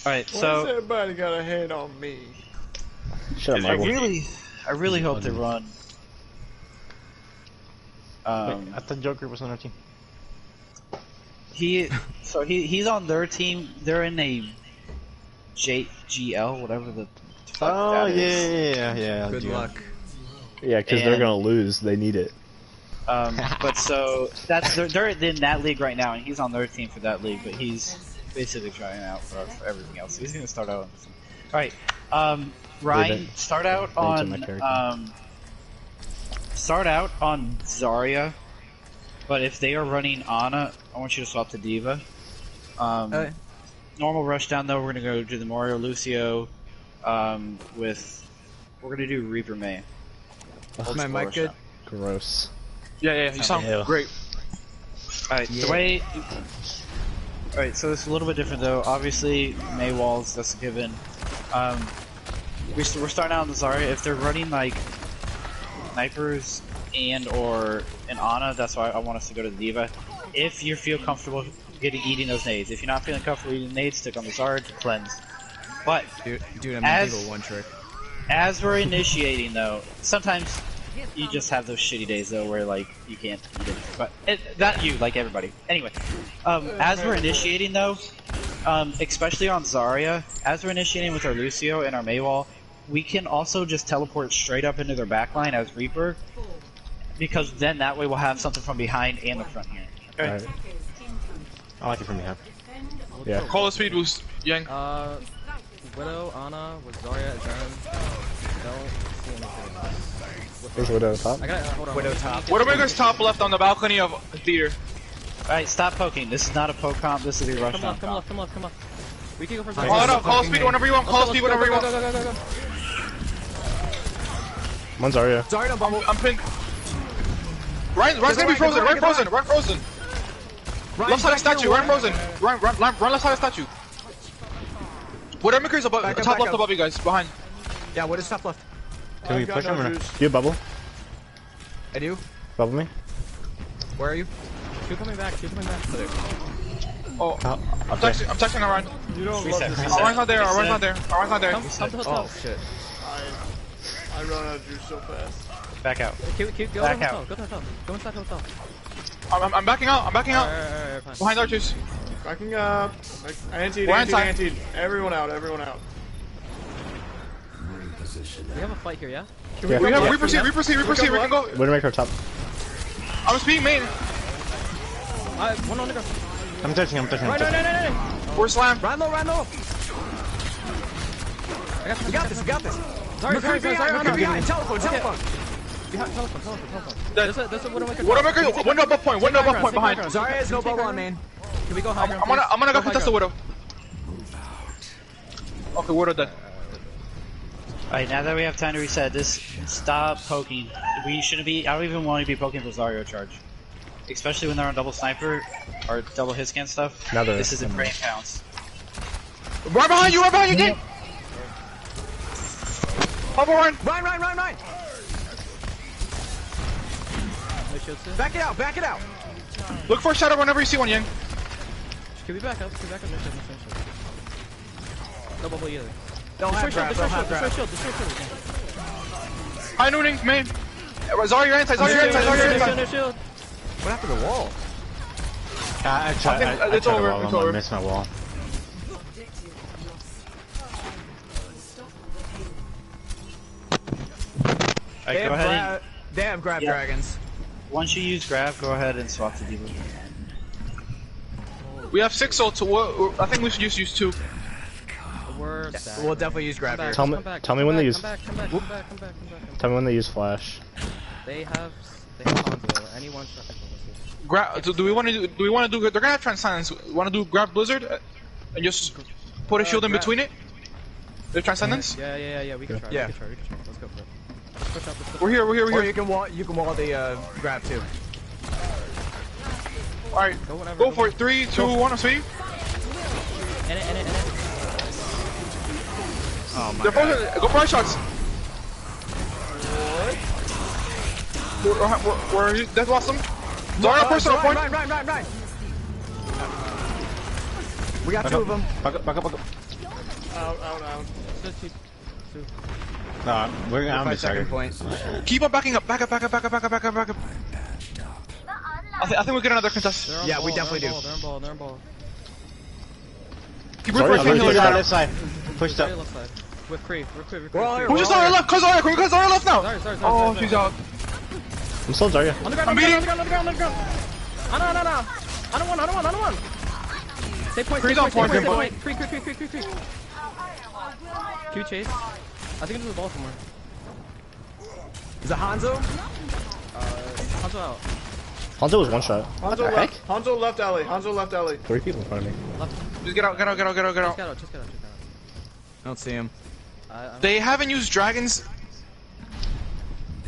Alright, Why so. has everybody got a hate on me? Shut up, I Marble. really hope they run. I thought Joker was on our team. He's on their team. They're in a JGL, whatever the fuck Oh, that is. yeah. Good luck. Yeah, because they're gonna lose. They need it. But so they're in that league right now, and he's on their team for that league. But he's basically trying out for everything else. So he's gonna start out on this one. All right, Ryan, start out on Zarya. But if they are running Ana, I want you to swap to Diva. Normal rush down though. We're gonna go do the Mario Lucio. We're gonna do Reaper May. Is my mic good? Gross. Yeah, you sound great. Alright, the way... Alright, so it's a little bit different though. Obviously, Mei walls, that's a given. We're starting out on the Zarya. If they're running like snipers and or an Ana, that's why I want us to go to the D.Va. If you feel comfortable eating those nades. If you're not feeling comfortable eating nades, stick on the Zarya to cleanse. But dude, I'm in D.Va one trick. As we're initiating though, sometimes you just have those shitty days though where like you can't eat it. But not you, like everybody. Anyway, as we're initiating though, especially on Zarya, as we're initiating with our Lucio and our Mei wall, we can also just teleport straight up into their backline as Reaper, because then that way we'll have something from behind and the front here. Okay. Right. I like it from behind. Yeah. Call a speed boost, Yang. Widow, Ana, with Zarya, Zen. Don't see anything. There's Widow top. I got hold on. Widow top. Widowmaker's top left on the balcony of theater. Alright, stop poking. This is not a poke comp, this is a rush Come comp. on. We can go for Zarya. Call it up, call speed whenever you want, call speed whenever you want. Go. One's Zarya. Zarya on bubble. I'm pinned. Ryan's gonna be frozen, Ryan frozen. Left side of statue, Ryan frozen. Run left side of statue. Widowmaker's above, top left above you guys, behind. Yeah, what is top left? Can we push him or not? Do you bubble? I do. Bubble me? Where are you? Two coming back. Oh, I'm texting Ryan. You don't love this. Ryan's not there. Come to hotel. Oh shit. I run out of juice so fast. Back out. Go Back to out. hotel. Go to hotel. Go inside hotel. I'm backing out. Alright, fine. Behind archers. Backing up. Anti. Everyone out. We have a fight here, yeah? Yeah. We proceed. We can go. Widowmaker top. I'm speeding main. One on the ground. I'm touching. Right. We're slammed. Run low. I got this. We got this. Sorry. Behind. Telephone. Telephone. There's a Widowmaker, window above point behind. Zarya has no bubble on main. Can we go high ground? I'm gonna go contest the Widow. Okay, Widow dead. Alright, now that we have time to reset this, stop poking. We shouldn't be, I don't even want to be poking for Zarya charge. Especially when they're on double sniper, or double hit scan stuff. Now they're- This isn't brain counts. Right behind you, Ding! Bubble run! Run! Back it out! Look for a shadow whenever you see one, Yang. Can we back up? No bubble either. Don't have grab. Destroy shield. High nooning, main. Zarya, your inside. No shield. What happened to the wall? I It's over. I missed my wall. Alright, go ahead. They have grab dragons. Once you use grab, go ahead and swap to D.Va. We have 6 ults, so I think we should just use 2. We'll We'll definitely use grab here. Tell me when they use. Come back. Tell me when they use flash. They have Hanzo. Anyone. Do we want to do? They're gonna have Transcendence. Want to do grab Blizzard and just put a shield in between it? The Transcendence? Yeah. We can try. Yeah. Let's go for it. Push up. We're here. Or you can wall the grab too. Alright, go for it. 3, 2, 1, I'm speed. In it. Oh my They're god. go for our shots. Where are you? Death Blossom. Zarya personal point. Right. We got 2 of them. Back up. Out. Nah, we're gonna My second point. Keep on backing up. Back up. I think we get another contest. Yeah, we definitely do. They're on ball. Keep rotating the left side. Push up. Left side. With Cree. We're all here. Who's just Zarya left? Cause Zarya left now. Sorry. Oh, she's out. I'm still Zarya. On the ground. I'm beating. On the ground. Ana. I don't want. Stay point. Cree's on point. Cree. Q chase. I think it's the ball somewhere. Is it Hanzo? Hanzo out. Hanzo was one shot. Hanzo left alley. 3 people in front of me. Just get out. Just get out. I don't see him. They haven't used dragons.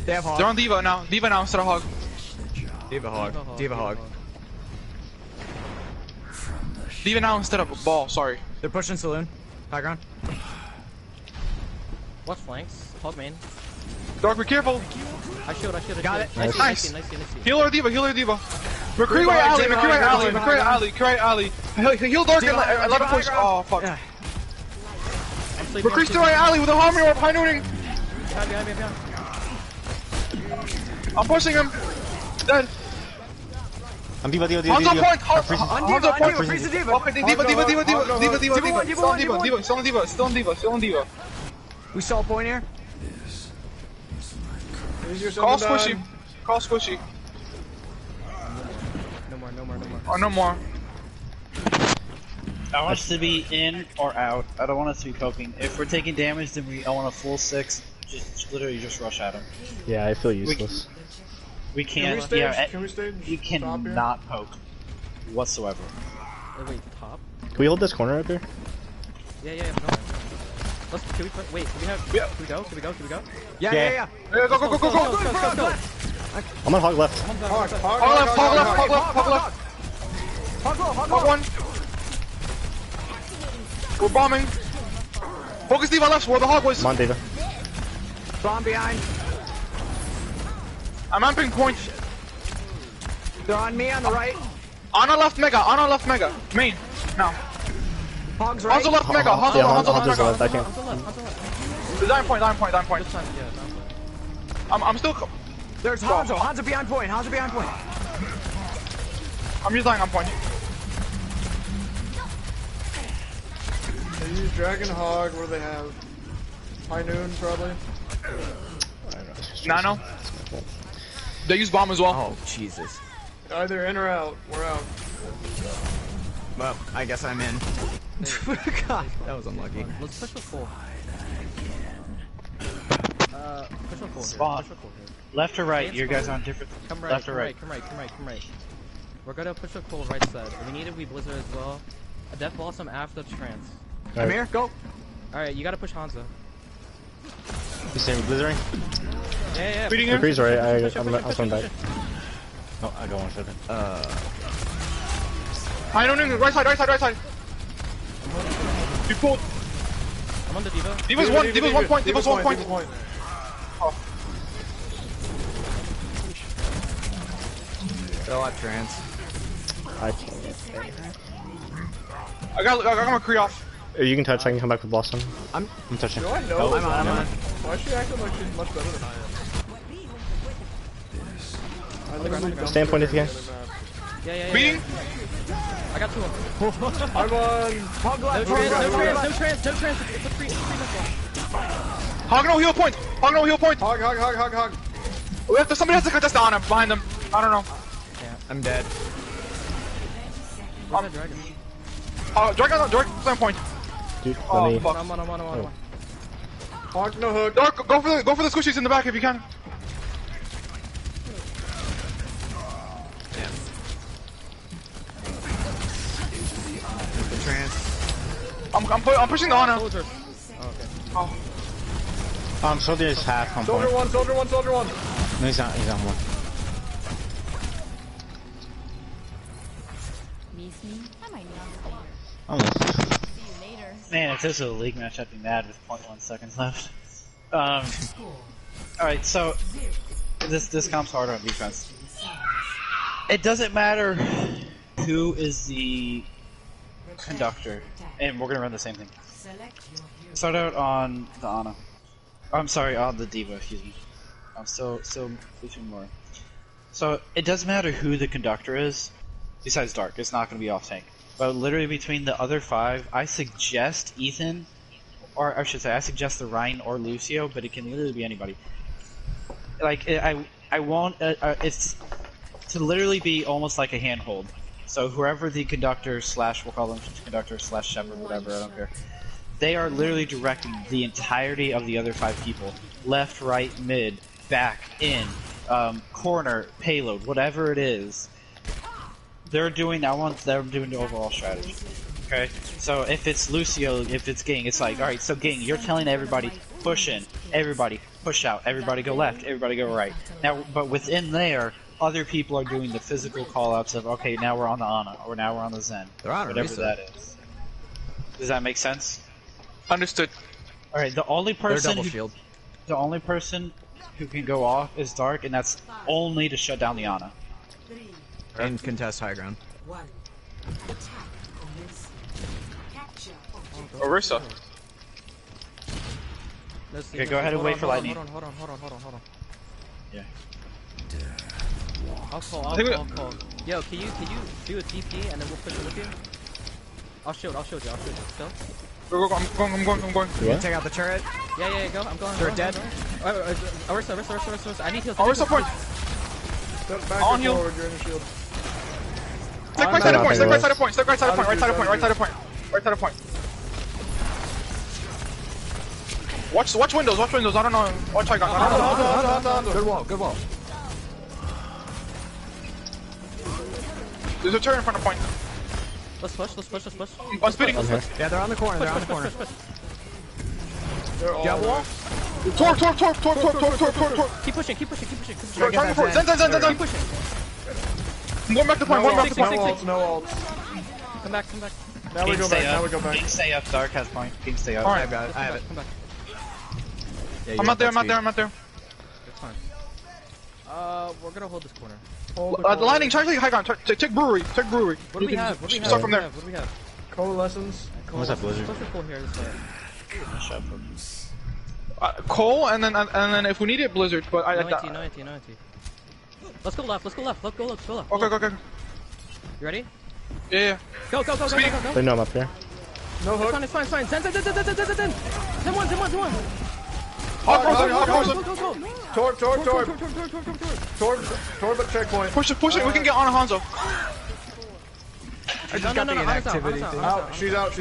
They have hog. They're on D.Va now. D.Va now instead of Hog. D.Va hog. Leave it now instead of a ball. Sorry. They're pushing saloon. High ground. Watch flanks. Hog main. Dark, be careful. I shield. Got it. Nice. Nice. Heal our diva. McCree right alley. Heal Dark and let him push. Oh fuck. McCree's still right alley with a harmony or high nooning. Behind. I'm pushing him. Dead. I'm diva. Hands on point. On diva. Freeze the diva. Okay, diva. Still on diva. We saw a point here. Call squishy. No more. Oh, no more. I want us to be in or out. I don't want us to be poking. If we're taking damage, then I want a full 6. Just literally just rush at him. Yeah, I feel useless. We can't. Can we stage? You cannot poke whatsoever. Wait, top? Can we hold this corner up here? Yeah. No. Can we have? Yeah. Can we go? Yeah. Yeah, go. Go. I'm on hog left. Hog Hog one. We're bombing. Focus diva left where the hog was. Come on, diva. Bomb behind. I'm amping point. They're on me on the right. On our left mega. Main. Now. Hogs right. Hanzo left mega. Yeah, Hanzo's left. I can't. Dying point. I'm still. There's Hanzo. Hanzo behind point. I'm just dying on point. They use Dragon Hog where they have High Noon probably. Nano. They use bomb as well. Oh Jesus. Either in or out. We're out. Well, I guess I'm in. God, that was unlucky. Let's push with full. Push with full. Spawn. Left or right? You guys on different. Come right. Left or right? Come right. We're gonna push with full right side. We need to be Blizzard as well. A Death Blossom after trance. I'm here. Go. Alright, you gotta push Hanzo. You saying blizzarding? Yeah. Beating him. McCree's right. I'll come back. Oh, I go on second. I don't know. Right side. You pulled. I'm on the Diva. Diva's one point. Oh. They're a lot trans. I can't. I got McCree off. You can touch. I can come back with Blossom. I'm touching. Do I know? I'm on. Why is she acting like she's much better than I am? I literally Stand point if you can. Yeah. Beating. I got 2 of them. I'm on. Hog No left. trans. It's a free missile. Hog no heal point. Hog. Somebody has to contest the honor behind them. I don't know. I'm dead. Where's that dragon? Dragon stand point. Dude, Oh, let me. fuck. I'm on. Hog no hook. Dark, go for the squishies in the back if you can. The trans. I'm pushing the honor. Soldier. Oh. Soldier is half on point. Soldier one. No, he's on one. Miss me? I might not. Almost. See you later. Man, if this was a league match, I'd be mad with 0.1 seconds left. Alright, so this comes hard on defense. It doesn't matter who is the conductor, and we're gonna run the same thing. Start out on the Ana. I'm sorry, on the Diva, excuse me. I'm still between more. So it doesn't matter who the conductor is, besides Dark. It's not gonna be off tank. But literally between the other 5, I suggest Ethan, or I should say, I suggest the Ryan or Lucio, but it can literally be anybody. Like I want it's to literally be almost like a handhold. So whoever the conductor slash, we'll call them conductor slash shepherd, whatever, I don't care. They are literally directing the entirety of the other 5 people. Left, right, mid, back, in, corner, payload, whatever it is. They're doing, I want them doing the overall strategy. Okay? So if it's Lucio, if it's Ging, it's like, alright, so Ging, you're telling everybody, push in, everybody, push out, everybody go left, everybody go right. Now, but within there, other people are doing the physical callouts of, okay, now we're on the Ana, or now we're on the Zen. They're on whatever Orisa. that is. Does that make sense? Understood. Alright, the only They're person double shield. the only person who can go off is Dark, and that's only to shut down the Ana. And contest high ground. Orisa. Okay, go ahead and wait for lightning. Hold on. Yeah. I'll call. Yo, can you do a TP and then we'll push it with you? I'll shield you. Still? Go, I'm going. Yeah. Take out the turret. Yeah, go. I'm going. Turret dead. Orisa. I need heals. Orisa point. Step back On and heal. forward, you're in the shield. Stick right side of point. Right side of point. Watch windows. I don't know. Watch high ground. Good wall. There's a turret in front of point. Let's push. I'm speeding. Yeah, they're on the corner. They're all Got wall? Torp. Keep pushing. Trying to forward. Zen. Keep pushing. I'm going back to point. No ults. Come back. Now we go back. King stay up, Dark has point. King stay up. Alright. I have it. Come back. Yeah, I'm not there. It's fine. We're gonna hold this corner. The landing, try to take high ground. Take brewery. What do we have? Start from there. What do we have? Coalescence. What's that, Blizzard? Push the pull here this way. Cole, and then if we need it, Blizzard. But I like that. No anti. Let's go left. Go left. Okay. You ready? Yeah. Go. They know I'm up here. No hook. It's fine. Zen. Zen one. Hog. Torb at checkpoint. Push it. We can get on Hanzo. I just got the inactivity thing. Out. She's out.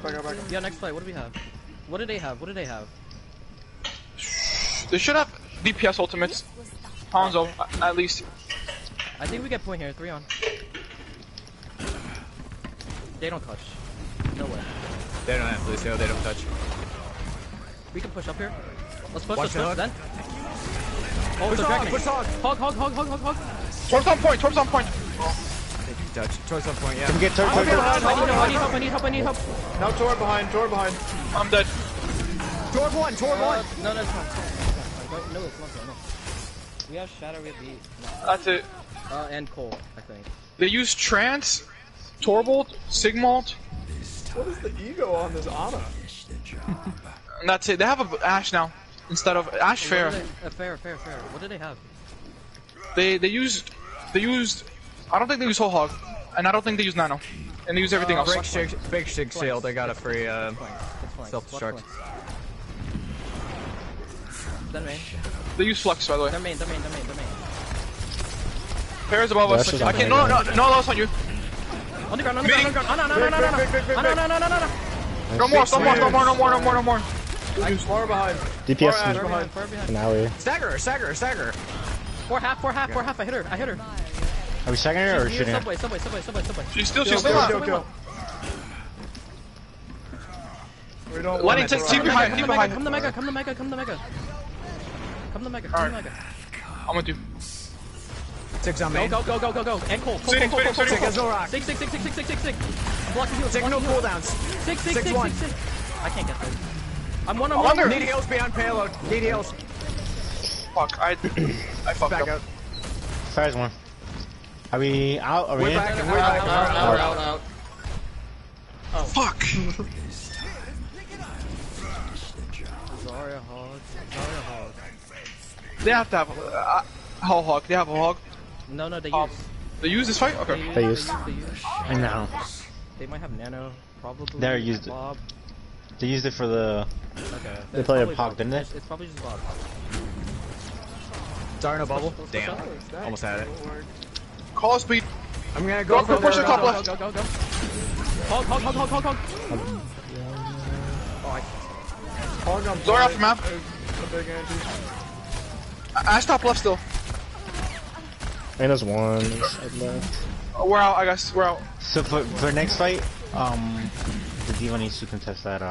Back up. Yeah, next play. What do we have? What do they have? They should have DPS ultimates. Hanzo, at least. I think we get point here. 3 on. They don't touch. No way. They don't have Lucio, they don't touch. We can push up here. Let's push then. Oh, Push the dragon. push hog. Hog. Towards on point. They can touch. Choice on point, yeah. Can we get turret? I need help. Now Torb behind. I'm dead. Torb one. No, it's fine. No, it's not. No. We have Shadow, we have Beat. That's it. And Cole, I think. They use Trance, Torbolt, Sigmalt, What is the ego on this Ana? and that's it. They have a Ashe now instead of Ashe Fair. Fair. What do they have? They used. I don't think they use Whole Hog, and I don't think they use Nano, and they use everything else. Big Shig Shield, they got a free self-destruct. Then main. They use Flux, by the way. They're main. Fair is above us. That's I can't. No, loss on you. On the ground. No. No more. Far behind. DPS behind. finale. Stagger. 4 half. I hit her. Are we second her or She's shooting her? Subway. She's still Kill. alive. We don't Letting want take to keep behind. Come the mega. Alright. I'm with you. 6 on main. Go. And Cole. Sitting. Sig has no rock. 6. I'm blocking heals. Sig no cooldowns. 6. 1. I can't get this. I'm one. Under. Need heals beyond payload. Need heals. Fuck. I fucked Back up. out. Fire's one. Are we out? Are we We're in? back. Out. Fuck. Zarya hog. They have to have Whole Hog. They have a Hog. No, they Um, use. They use this fight? Okay. They use. They I know. might have nano, probably. They used it. Bob. They used it for the. Okay. They played a Pog, didn't they? It's probably just Bob. Darn bubble. Let's Damn. push up. Almost had it. Call speed. I'm gonna go for push the the top left. Go. Hog. Oh, I Hog on Zora off map. A big anti. Ash top left still. And there's one side left. We're out, I guess. We're out. So for next fight, the D1 needs to contest that.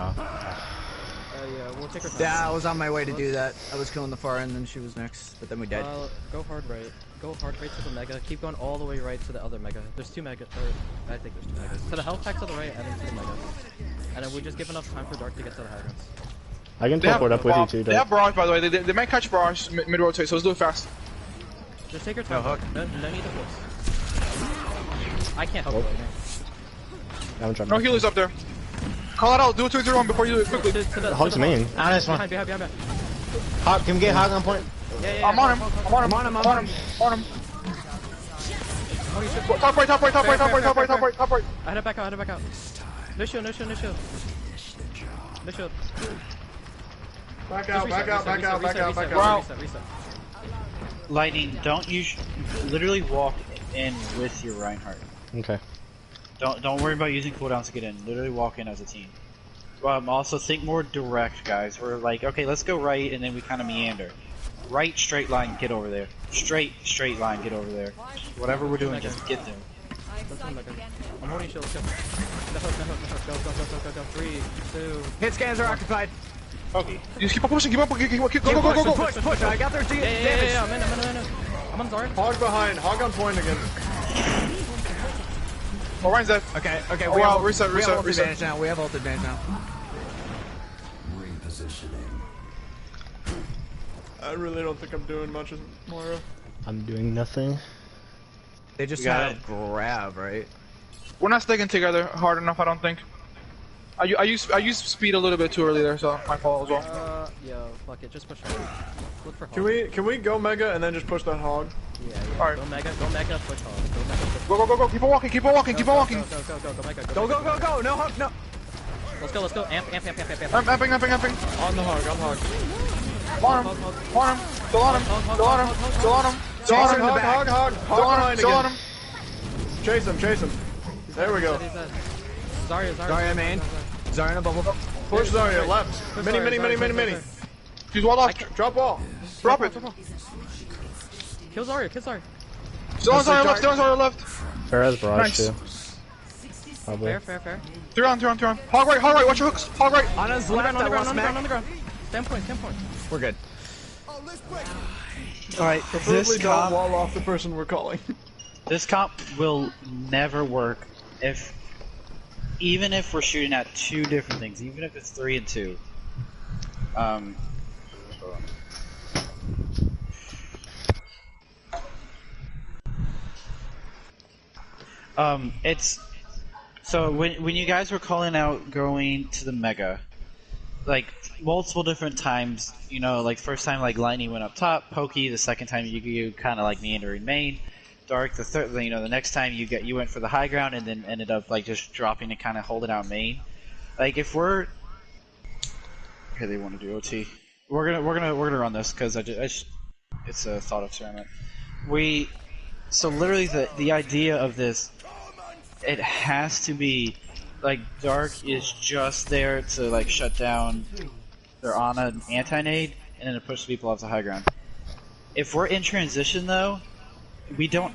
Yeah, we'll take her time. Yeah, I was on my way to do that. I was killing the far end, then she was next, but then we died. Go hard right. Go hard right to the mega. Keep going all the way right to the other mega. There's 2 mega. I think there's 2 megas. To the health pack to the right, and then to the mega. And then we just give enough time for Dark to get to the high grounds. I can teleport up with you too, They have barrage, by the way. They might catch barrage mid-rotate, so let's do it fast. Just take your time. No need to force. I can't help you. No healers up there. Call it out. Do it 2-0-1 before you do it quickly. Hog's main. Honest one. Behind. Hog, can we get Hog on point? Yeah. I'm on him. I'm on him. Top right. I had it back out. No shield. Back out. Reset. Lightning, don't you literally walk in with your Reinhardt. Okay. Don't worry about using cooldowns to get in. Literally walk in as a team. Also think more direct, guys. We're like, okay, let's go right, and then we kind of meander. Right, straight line, get over there. Straight line, get over there. Whatever we're doing, just get there. I'm holding shield. Go. Go. 3, 2. Hit scans are occupied. Okay. Just keep on pushing. Go. Push. I got their damage. Yeah, I'm in. I'm on Zarya. Hog behind. Hog on point again. Oh, Ryan's dead. Okay. Oh, wow, reset. We have ult advantage now. I really don't think I'm doing much as Moira. I'm doing nothing. They just had a grab, right? We're not sticking together hard enough, I don't think. I used speed a little bit too early there, so my fault as well. Yo, fuck it, just push hard. Look for hog. Can we go mega and then just push that hog? Yeah. Alright. Go mega, push hog. Go. Keep on walking. Go mega. Go. No hug, no. Let's go. Amp. I'm amping. On the hog. On him. Still on him. Still on him. Chase him. There we go. Zarya main. Zarya in a bubble. Push Zarya left. Mini. She's wall off. Drop wall. Drop it. Kill Zarya. Still on Zarya left. Fair has barrage Nice. too. Probably. Fair. 3 on. Hog right. Watch your hooks. Hog right. On his left, On the ground. 10 points. We're good. Alright, Preferably don't wall off the person we're calling. This comp will never work even if we're shooting at 2 different things, even if it's 3 and 2. It's so when you guys were calling out going to the mega, like multiple different times, you know, like first time like Lightning went up top, Pokey, the second time you kind of like meandering main, Dark, the third, you know, the next time you went for the high ground and then ended up like just dropping and kind of holding out main. Like if we're okay, they want to do OT. We're gonna run this because it's a thought experiment. So literally the idea of this, it has to be like Dark is just there to like shut down their Ana anti-nade and then to push people off the high ground. If we're in transition though, we don't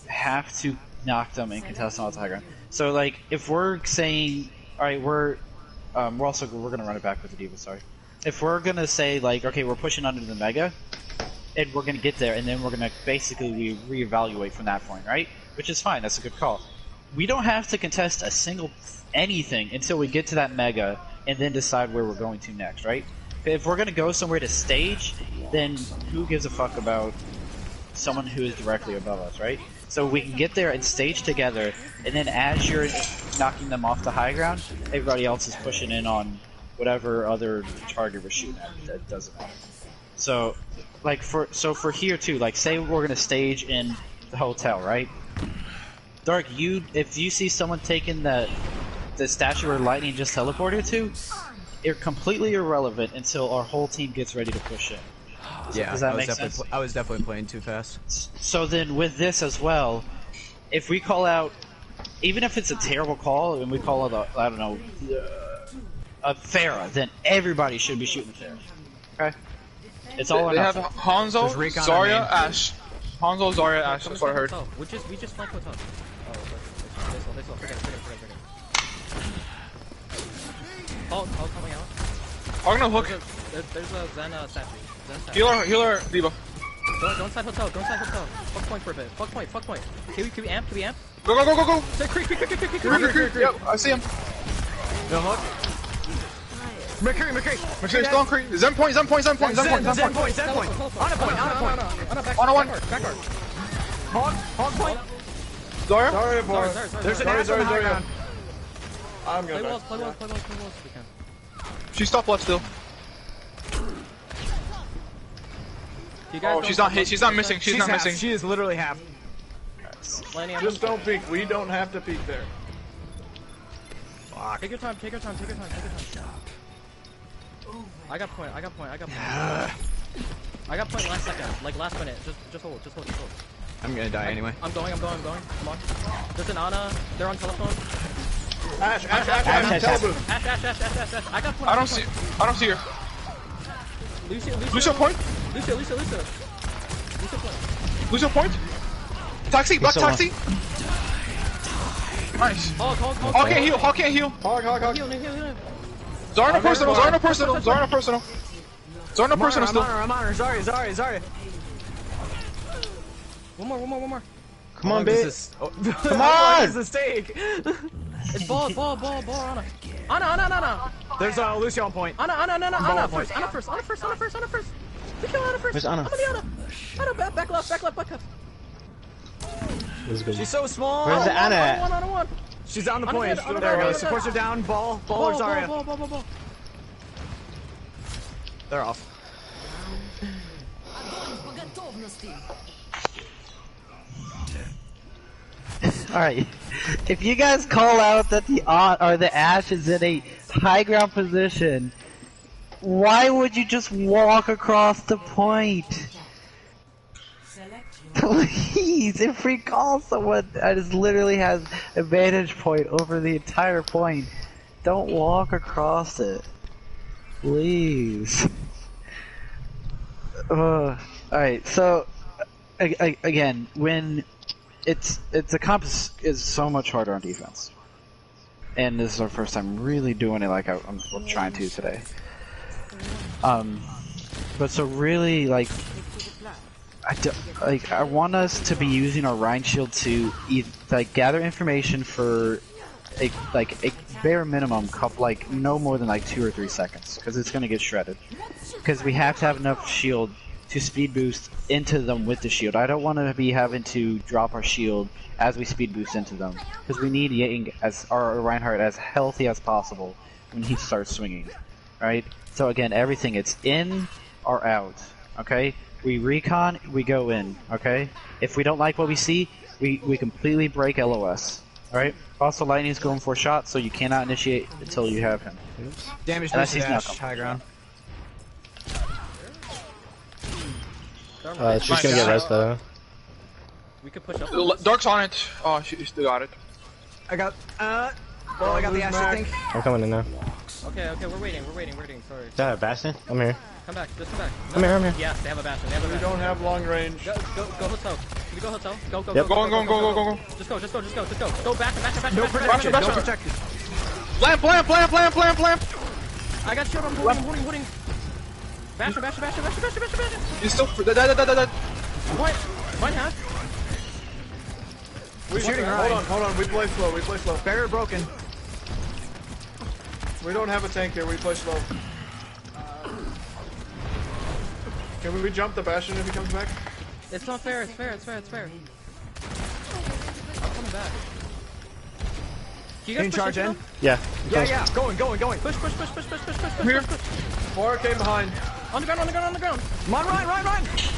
have to knock them and contest them off the high ground. So like if we're saying, alright, we're gonna run it back with the D.Va, sorry. If we're gonna say like, okay, we're pushing under the mega, and we're gonna get there, and then we're gonna basically reevaluate from that point, right? Which is fine, that's a good call. We don't have to contest a single anything until we get to that mega, and then decide where we're going to next, right? If we're gonna go somewhere to stage, then who gives a fuck about someone who is directly above us, right? So we can get there and stage together, and then as you're knocking them off the high ground, everybody else is pushing in on whatever other target we're shooting at. That doesn't matter. So, like for here too, like say we're gonna stage in the hotel, right? Dark, if you see someone taking the statue where Lightning just teleported to, it's completely irrelevant until our whole team gets ready to push in. Yeah, does that make sense? I was definitely playing too fast. So then with this as well, if we call out, even if it's a terrible call, and we call it a Pharah, then everybody should be shooting Pharah. Okay? It's all or They have nothing. Hanzo, Zarya, Ashe. Hanzo, Zarya, Ashe, that's what I heard. We just flank with top. Oh, this one. Forget it. Oh, coming out. I'm gonna hook. There's a Zen statue. Healer, Diva. Go inside hotel. Go inside hotel. Fuck point for a bit. Fuck point. Can we amp? Go. Creep. Yep, I see him. No hook. McCree. McCree's going creep. Zen point. Zen point. On a point. On a one. Backward. Hog point. Zarya. Sorry, boy. There's an ass on the high ground. I'm Play gonna walls if we can. She's top left still. Oh, she's not hit. She's not missing. She's not half. missing. She is literally half. Just don't peek. We don't have to peek there. Take your time. I got point. I got point last second. Like last minute. Just hold. I'm gonna die anyway. I'm going. Come on. There's an Ana. They're on telephone. Ash. Ash. I got point. I don't see her. Lucio point. Lucio point. Lucio point. Taxi. Black taxi. Nice. Hog. Hog can't heal. Hog. Heal. Zarya no personal still. I'm on her. Zarya. One more. Come on, bitch. Come on! This is a stake. It's ball, Ana. There's a Lucio on point. Ana first. We kill Ana first. Where's Ana? I'm on the Ana, back left. She's so small. Where's the Ana at? One. She's on the Ana point. dead, There we go. Ana Supports her dead. down. Ball or Zarya. Ball. They're off. Alright, if you guys call out that the Ashe is in a high ground position, why would you just walk across the point? Please, if we call someone that literally has a vantage point over the entire point, don't walk across it. Please. Alright, so again, when the comp is so much harder on defense, and this is our first time really doing it like I'm trying to today. But so really, like, I want us to be using our Rhine Shield to gather information for a bare minimum no more than 2 or 3 seconds, because it's gonna get shredded. Because we have to have enough shield to speed boost into them with the shield. I don't want to be having to drop our shield as we speed boost into them, because we need Yang our Reinhardt as healthy as possible when he starts swinging. Right? So again, everything, it's in or out. Okay? We recon, we go in. Okay? If we don't like what we see, we completely break LOS. Alright? Also, Lightning's going for a shot, so you cannot initiate until you have him. Damage Unless to he's Dash. knuckle. High ground. She's gonna get res though. We could push up. Dark's on it. Oh, she still got it. I got I got the Ashe, I think. I'm coming in now. Okay, we're waiting. Sorry. Is that a Bastion? I'm here. Come back. I'm here. Yes, they have a Bastion. We don't have long range. Go hotel. Can we go hotel? Go. Yep. Go. Just go. Go back. No protection. Bash. No protection. Lamp. I got shield. I'm holding. Bash. He's still dead. One half. We're shooting Hold on. We play slow. Barrier broken. We don't have a tank here. We play slow. Can we jump the Bastion if he comes back? It's not fair. It's fair. I'm coming back. Can you guys charge in? Yeah. Yeah. Going. Push. Here. 4 came behind. On the ground. Come on, run.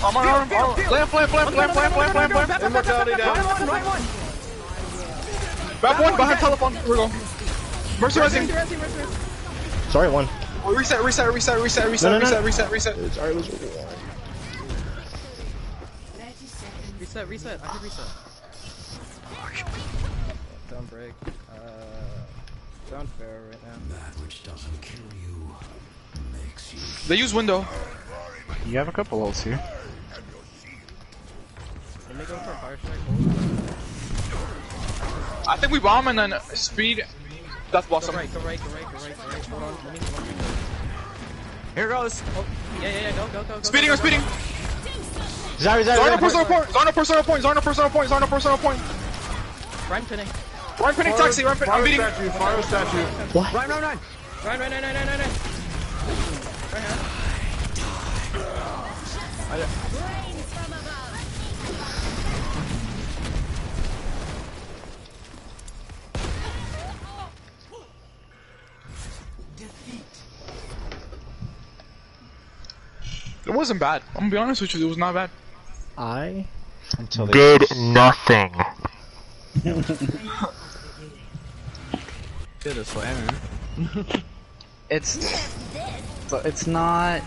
I'm on arm. Lamp. Immortality down. Right one. Back one behind telephone. We're going. Mercy rising. Sorry, one. Reset. No. Reset. Sorry, was Reset. I can reset. Don't break. Sound fair right now. That which doesn't kill you makes you. They use window. You have a couple ults here. Can they go for a fire strike? I think we bomb and then speed. Death blossom. Go right. Hold on. Let me. Here goes. Oh, yeah, go. Speeding, I'm speeding. Zarya. Zarya personal point. Ryan pinning. Ryan pinning taxi, I'm beating. Fire statue. What? Run. Ryan. It wasn't bad. I'm gonna be honest with you, it was not bad. Until they Did nothing. Did a slammer. It's not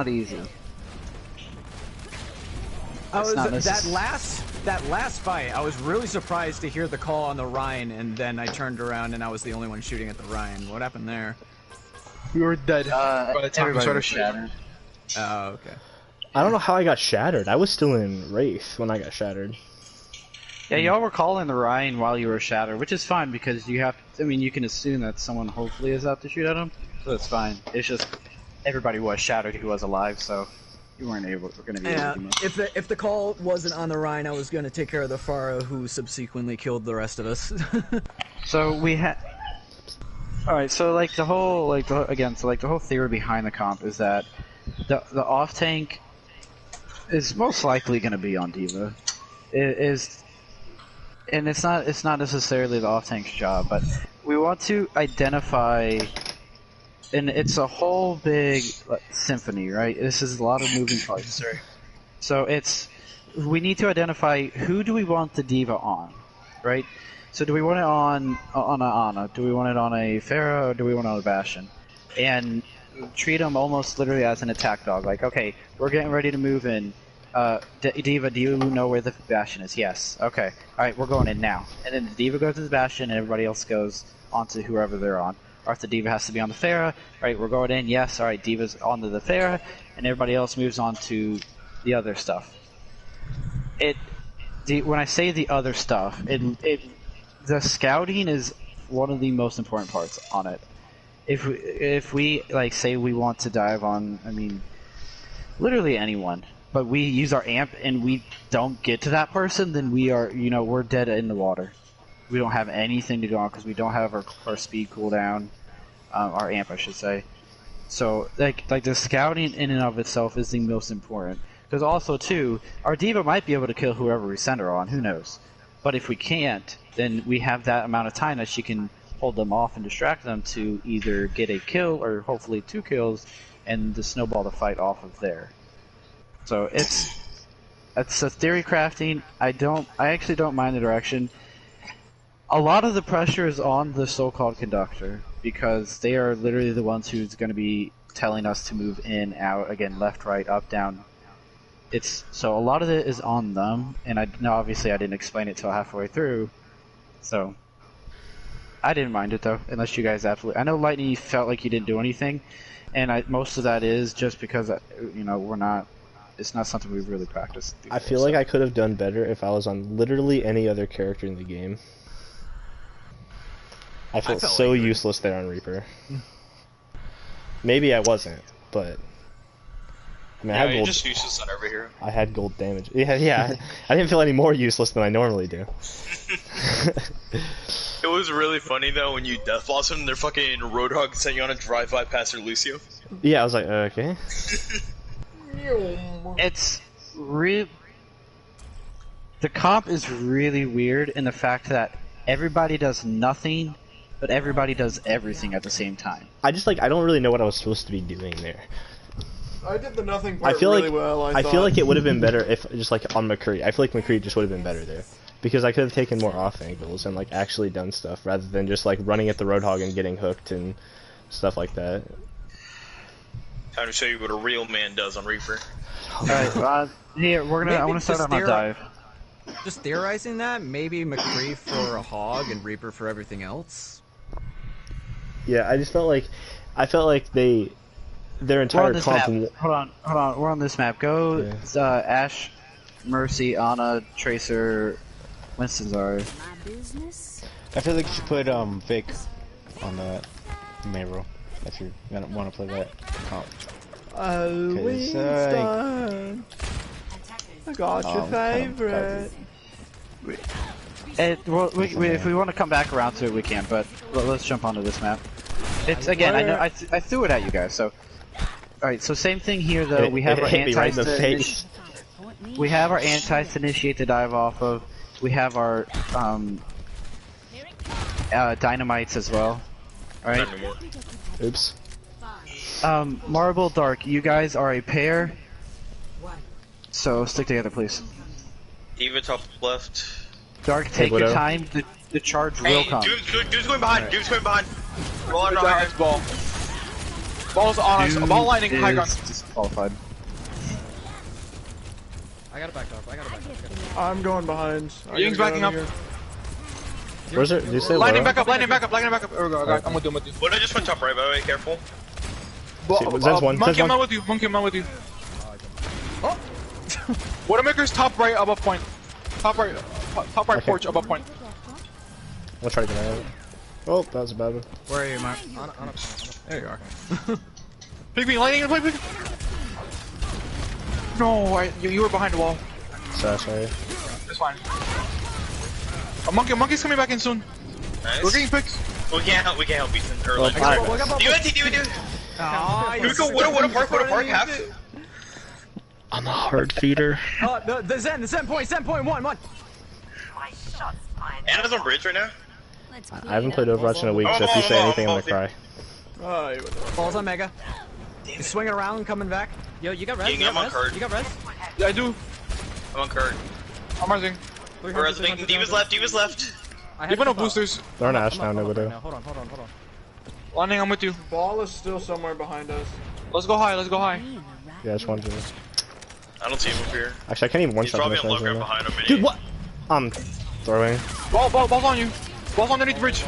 easy. That last fight, I was really surprised to hear the call on the Rhine, and then I turned around and I was the only one shooting at the Rhine. What happened there? We were dead by the time we started shattered. Oh, okay. I don't know how I got shattered. I was still in Wraith when I got shattered. Yeah, y'all were calling the Rhine while you were shattered, which is fine because you have. I mean, you can assume that someone hopefully is out to shoot at him, so it's fine. It's just everybody was shattered who was alive, so you weren't able. We're gonna be able to do much. If the call wasn't on the Rhine, I was gonna take care of the Pharah, who subsequently killed the rest of us. So we had. All right, so like the whole the whole theory behind the comp is that the off tank is most likely going to be on D.Va. And it's not necessarily the off tank's job, but we want to identify, and it's a whole big symphony, right? This is a lot of moving parts. So we need to identify who do we want the D.Va on, right? So do we want it on a Ana? Do we want it on a Pharah, or do we want it on a Bastion? And treat them almost literally as an attack dog. Like, okay, we're getting ready to move in. D.Va, do you know where the Bastion is? Yes. Okay. Alright, we're going in now. And then the D.Va goes to the Bastion, and everybody else goes onto whoever they're on. Or if the D.Va has to be on the Pharah, alright, we're going in. Yes. Alright, D.Va's onto the Pharah, and everybody else moves on to the other stuff. When I say the other stuff, the scouting is one of the most important parts on it. If we like say we want to dive on, I mean, literally anyone, but we use our amp and we don't get to that person, then we are, we're dead in the water. We don't have anything to go on because we don't have our speed cooldown, our amp, I should say. So like the scouting in and of itself is the most important. Because also too, our D.Va might be able to kill whoever we send her on. Who knows? But if we can't, then we have that amount of time that she can hold them off and distract them to either get a kill or hopefully 2 kills, and to snowball the fight off of there. So it's a theory crafting. I actually don't mind the direction. A lot of the pressure is on the so-called conductor because they are literally the ones who's going to be telling us to move in, out, again, left, right, up, down. So a lot of it is on them, and obviously I didn't explain it till halfway through, so I didn't mind it though, unless you guys absolutely. I know Lightning felt like you didn't do anything, and most of that is just because we're not. It's not something we've really practiced before, I feel like I could have done better if I was on literally any other character in the game. I felt so like useless there on Reaper. Maybe I wasn't, but I mean, I had you're gold. Just useless on every hero. I had gold damage. Yeah. I didn't feel any more useless than I normally do. It was really funny though when you death blossom, their fucking Roadhog sent you on a drive-by past their Lucio. Yeah, I was like, okay. It's the comp is really weird in the fact that everybody does nothing, but everybody does everything at the same time. I don't really know what I was supposed to be doing there. I did the nothing part really well. I feel like it would have been better if just like on McCree. I feel like McCree just would have been better there because I could have taken more off angles and like actually done stuff rather than just like running at the Roadhog and getting hooked and stuff like that. Time to show you what a real man does on Reaper. Alright, here I want to start on my dive. Just theorizing that, maybe McCree for a hog and Reaper for everything else. Yeah, I felt like their entire comp. Hold on, we're on this map. Go, Ashe, Mercy, Ana, Tracer, Winston's are. I feel like you should put Vic on the main row. If you want to play that. Oh. Winston. I got your favorite. Well, if we want to come back around to it, we can. But let's jump onto this map. It's again. I know I threw it at you guys. So, all right. So same thing here though. We have our antis. We have our antis to initiate the dive off of. We have our dynamites as well. All right. Oops. Marble, Dark, you guys are a pair. So stick together, please. Diva top left. Dark, take your time. The charge will come. Dude's going behind. Right. Dude's going behind. Roll on high ball. Ball's on us. Ball lining high ground. Disqualified. I gotta back up. I'm going behind. Ying's backing up. Where's it? Did you say lining back up. There we go. I'm with you. What I just went top right, by the way. Careful. Zen's one. Monkey, I'm not with you. Oh! Widowmaker's top right above point. Top right porch above point. I'll try to get out. Oh, that was a bad one. Where are you, Mark? There you are. Pick me, lightning and play, pick. No, you were behind the wall. Sorry. It's fine. Monkey's coming back in soon. Nice. We're getting picks. We can't help Ethan. Or Well, do it. What a park, half. I'm a hard feeder. Oh, the Zen point, 1. Anna's on bridge right now. I haven't played Overwatch in a week, so if you say anything, I'm gonna cry. Balls on Mega. He's swinging around, coming back. Yo, you got res? I'm on card. You got res? Yeah, I do. I'm on card. I'm rising. Diva's left. Diva no boosters. They're on Ash now, no Widow. Hold on. Landing, I'm with you. Ball is still somewhere behind us. Let's go high. Yeah, I just wanted to. I don't see him up here. Actually, I can't even one-shot He's this probably on low ground behind him. Dude, what? I'm throwing. Ball's on you. Ball's underneath the bridge.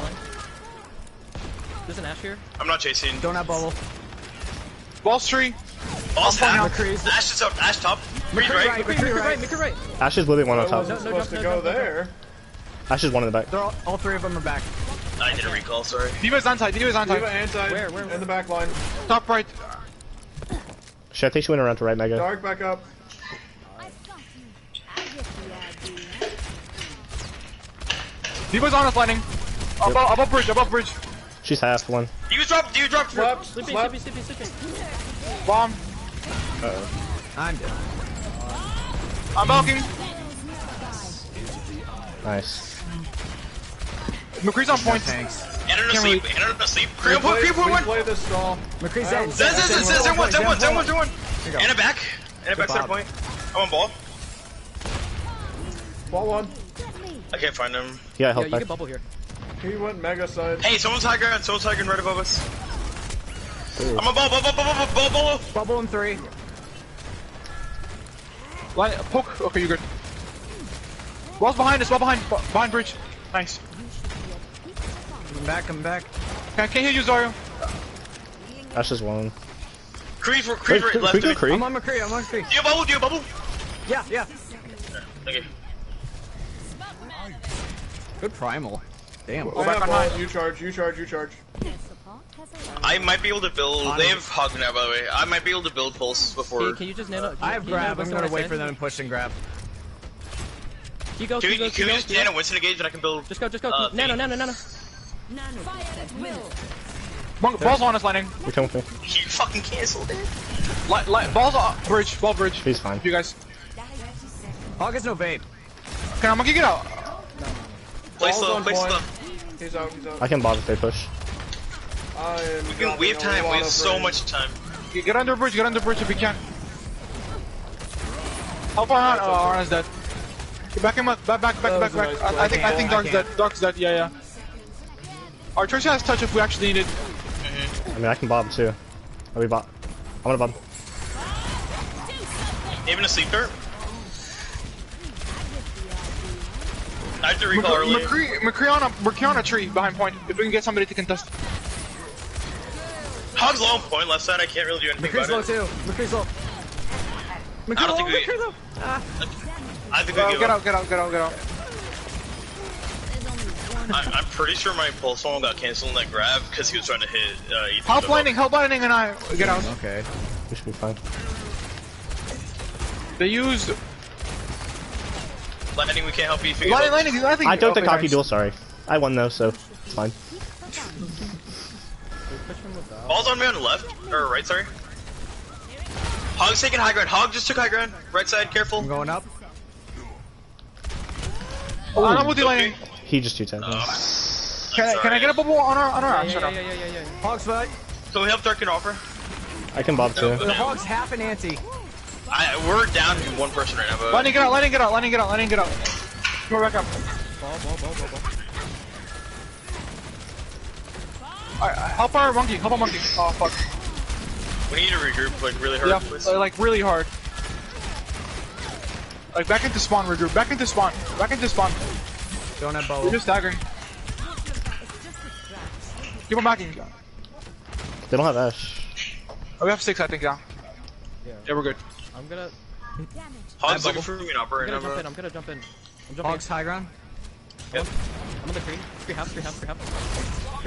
There's an Ash here. I'm not chasing. Don't have bubble. Ball's tree. Ball's half. Ash is up. Ash top. McCree right. Ash is literally one on top. I wasn't supposed to go there. Ash is one in the back. They're all three of them are back. I did a recall, sorry. Diva's anti. Diva anti. Where? In the back line. Top right. Shit, I think she went around to right, Mega. Dark back up. Diva's on us, landing. Above bridge. She's half one. You dropped. Sleeping. Bomb. Uh-oh. I'm dead. I'm balking. Nice. McCree's on point. Thanks. Anna no sleep. Creep one. Play this stall. McCree's Zen one. Anna back side point. I'm on ball. Ball one. I can't find him. Yeah, Yo, help you back. can bubble here. He went Mega side. Hey, someone's high ground right above us. Ooh. I'm on ball. Bubble in 3. Line, poke. Okay, you're good. Wall's behind us. Behind bridge. Nice. Come back. Can't hear you, Zarya. Ash is one. Creep Wait, right left. we go Cree? I'm on McCree. Do you have bubble? Yeah. Okay. Good primal. Damn. I have ball. You charge. I might be able to build. They have hog now, by the way. I might be able to build pulse before. Can you just nano? I have grab. I'm gonna wait for them to push and grab. You go. Can you just nano Winston engage and I can build? Just go. Nano. Ball's on us, landing. You come with me. You fucking canceled it. Ball's on bridge. Ball bridge. He's fine. You guys. Hog has no bait. Can I monkey get out? Play slow. He's out. I can bob if they push. We have time. We have so much time. Get under bridge if you can. How far on? Oh, Arna's dead. Back him up. Back. I think Dark's dead. Yeah. Our Tracer has touch if we actually need it. I mean, I can bob too. I'm gonna bob. Even a sleep dirt. I have to recall early. McCree on a tree behind point. If we can get somebody to contest. Hog's low on point left side. I can't really do anything McCree's about low it. too. McCree's low. I don't think we. I think we Get out. I'm pretty sure my pulse one got canceled in that grab because he was trying to hit. Help landing, and I get out. Okay. We should be fine. They used Landing, we can't help you. landing. I think I took the cocky nice. duel, sorry. I won though, so it's fine. Ball's on me on the left or right. Sorry. Hog's taking high ground. Hog just took high ground. Right side, careful. I'm going up. Oh, I'm with you, landing. He just 210. Can I get a bubble on our arm? Yeah. Hog's foot. Can we help Dark and offer? I can bob too. The hog's half an ante. We're down to one person right now, but... Landing, get out. Go back up. Ball. Alright, help our monkey. Oh, fuck. We need to regroup, like, really hard. Yeah, please. like, really hard. Like, back into spawn, regroup. Back into spawn. Don't have We're bow. just staggering. Keep on backing. They don't have Ash. Oh, we have 6, I think, yeah. Yeah, we're good. I'm gonna Hog's looking for me, not right now, bro. I'm gonna jump in. Hog's high ground. Yep. I'm on the tree. Three half.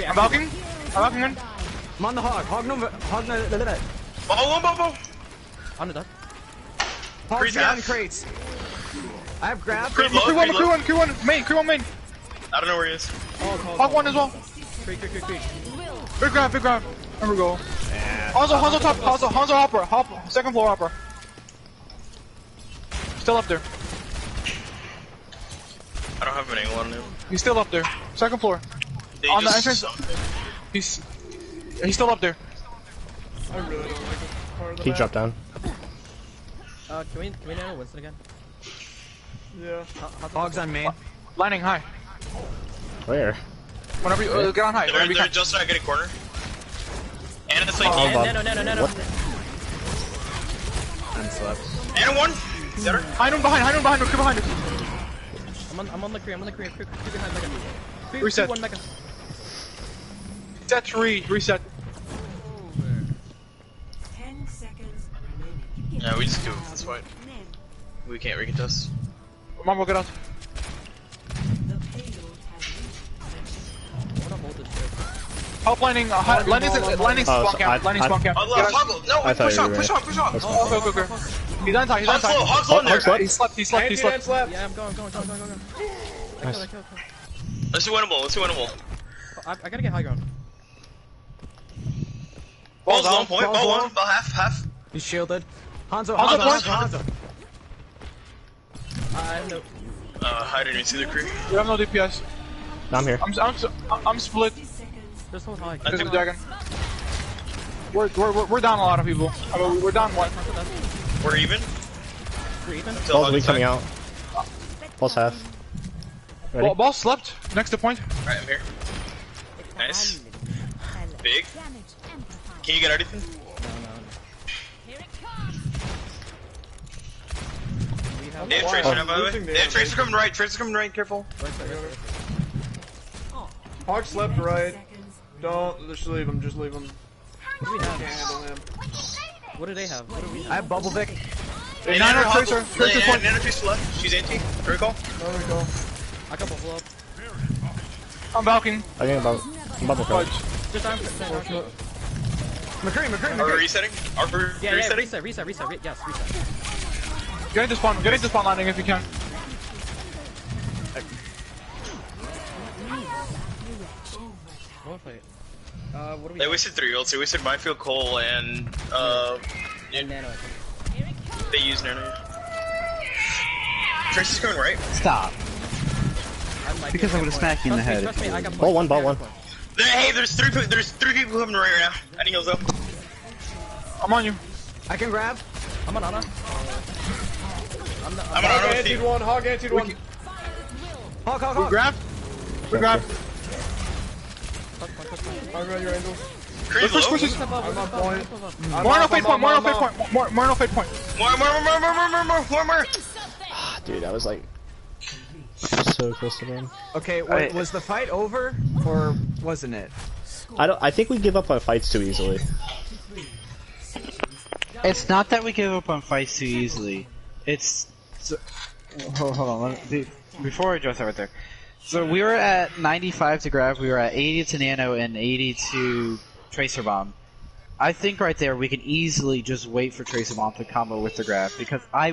I'm balking in. I'm on the hog. Hog no. Ball. On the duck. Hog's Creep down half. crates. I have grab. Creep low, Crew creep low. one, main. I don't know where he is. Hog one as well. Creep. Big grab. There we go. Hanzo top. Hanzo hopper. Second floor hopper. Still up there. I don't have an angle on him. He's still up there. Second floor. They On the just entrance. He's still up there. I really don't like this part of the He map. dropped down. Can we nano Winston again? Yeah. Hog's on main. Landing high. Where? Whenever you get on high. They're, Whenever you they're can. just not getting corner. And it's like Bob. Nano. What? Unslept. and one. Better. Behind him, creep behind him. I'm on the creep behind mega. Reset. 1 mega. Set 3. Reset. 10 seconds remaining. Yeah, we just go with this fight. We can't recontest. Mambo, get out. The payload has I wanna hold this shit. Help landing. Landing Oh, spawn so camp. Landing spawn camp. Hog, no, I thought push you on, were push right. on, push on. That's fine. Okay. He's on time. Hog's low in there. Hog He slept. Yeah, I'm going. Nice. I kill. Let's do winnable. I gotta get high ground. Ball's down, low point, ball's ball low. one, ball half. He's shielded. Hanzo. Hanzo. I have no. I didn't even see the creep. We have no DPS. I'm here. I'm split. Just hold high. There's a dragon. We're down a lot of people. I mean, we're down 1. We're even. We're even. Still Ball's Hog's weak coming back. out. Ball's half. Ready? Ball slept. Next to point. Alright, I'm here. Nice. Big. Can you get anything? They have Tracer now, by the way. They have Tracer coming right, careful. Hog slept right. Don't, just leave him, Just leave him. What do we Can't have? handle him. What do they have? What do we have? I have bubble Vic. Hey, Nano Hog- Tracer Yeah, point. Nano Tracer left. She's anti. Very cool. There we go. I got bubble up. I'm balking. I think about bubble card. Just arm. McCree. Are we resetting? Are we Yeah, resetting? reset. Yes, reset. Get into spawn landing if you can. What fight? What do we They have? wasted 3 ults. They wasted Minefield, Cole, and And nano, I think. they used Nano. Tracer's coming right. Stop. I might Because get I'm gonna point. smack you in the head. Trust me, I got Ball one. Hey, there's three people coming right now. I think heals up. I'm on you. I can grab. I'm on Ana. I'm on Hog auto with antied you. one, Hog antied one. Hog. We grab. Hog on your angles. Creep Push. low. I'm on point. More no fade point. More no fade point. More. Dude, that was like so close to them. Okay, was the fight over or wasn't it? I think we give up on fights too easily. It's not that we give up on fights too easily. It's hold on. Before I address that right there, So we were at 95 to grab, we were at 80 to nano, and 80 to tracer bomb. I think right there we can easily just wait for tracer bomb to combo with the grab, because I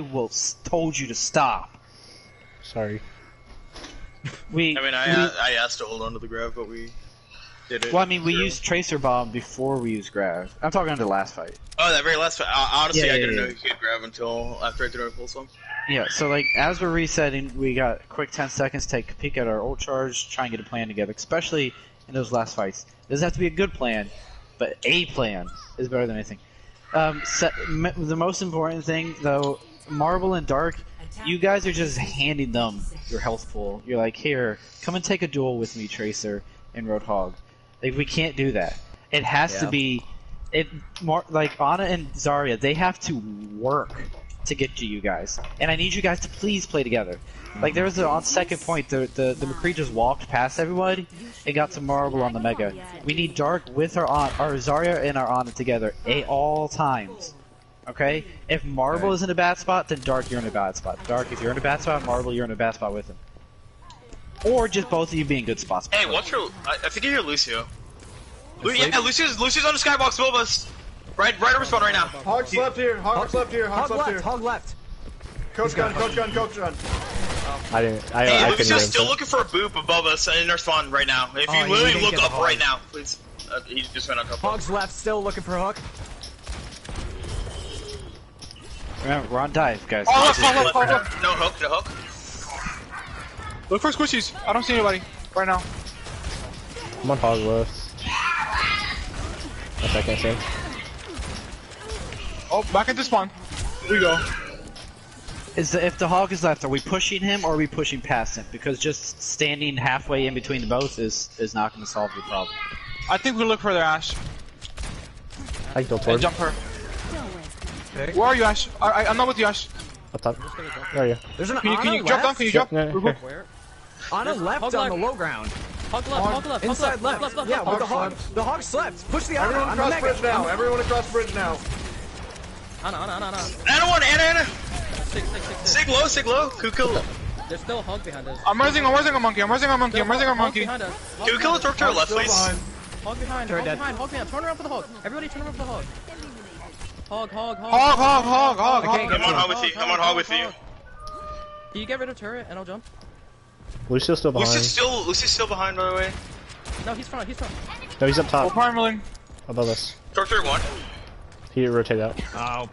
told you to stop. Sorry. I asked to hold on to the grab, but we did it. Well, I mean, we used tracer bomb before we used grab. I'm talking about the last fight. Oh, that very last fight. Honestly, Yeah, I didn't yeah. know you could grab until after I did our full song. Yeah, so like as we're resetting, we got a quick 10 seconds to take a peek at our ult charge, try and get a plan together, especially in those last fights. It doesn't have to be a good plan, but a plan is better than anything. The most important thing, though, Marble and Dark, you guys are just handing them your health pool. You're like, here, come and take a duel with me, Tracer and Roadhog. Like, we can't do that. It has to be, like Ana and Zarya, they have to work to get to you guys, and I need you guys to please play together. Like there was on second point, the McCree just walked past everybody and got some Marble on the Mega. We need Dark with our Zarya and our Ana together at all times. Okay? If Marble is in a bad spot, then Dark, you're in a bad spot. Dark, if you're in a bad spot, Marble, you're in a bad spot with him. Or just both of you be in good spots. Hey, watch your. I think you hear Lucio. Yeah, Lucio's on the skybox above us. Right over spawn right now. Hog's left here. Hog's left here. Hog's left here. Hog left. Coach gun. Coach gun. Coach gun. I didn't. Hey, I Lucio's still looking for a boop above us in our spawn right now. If you literally look up right now, please. He just went on top. Hog's left, still looking for hook. Remember, we're on dive, guys. Oh, look. No hook. No hook. Look for squishies. I don't see anybody right now. I'm on Hog left. That's I can't say. Oh, back into spawn. Here we go. If the Hog is left, are we pushing him or are we pushing past him? Because just standing halfway in between the both is not going to solve the problem. I think we look for their Ash. I can go And forward. jump her. Where are you, Ash? I'm not with you, Ash. Up top. There you go. There's an Can you Ana drop down? left. Can you drop? Yeah, yeah, Where? Ana left Hog on left. the low ground. Hog left, hog left, Inside hog left. left. Yeah, with the Hog hog. The hog slept. Push the Ana. Everyone on the across Mega. bridge now. Everyone across bridge now. Ana. Ana. Sig low. Kuku. There's still a Hog behind us. I'm raising a monkey. Hog behind us. Kuku, let's work to our left, please. Hog behind. Turn around for the Hog. Everybody turn around for the Hog. Hog. Hog. I'm on hog with you. Can you get rid of turret and I'll jump? Lucio's still behind. Lucy's still behind, by the way. No, he's front. No, he's up We're top. primaling. Above us. Torture 1. He rotated out. Oh,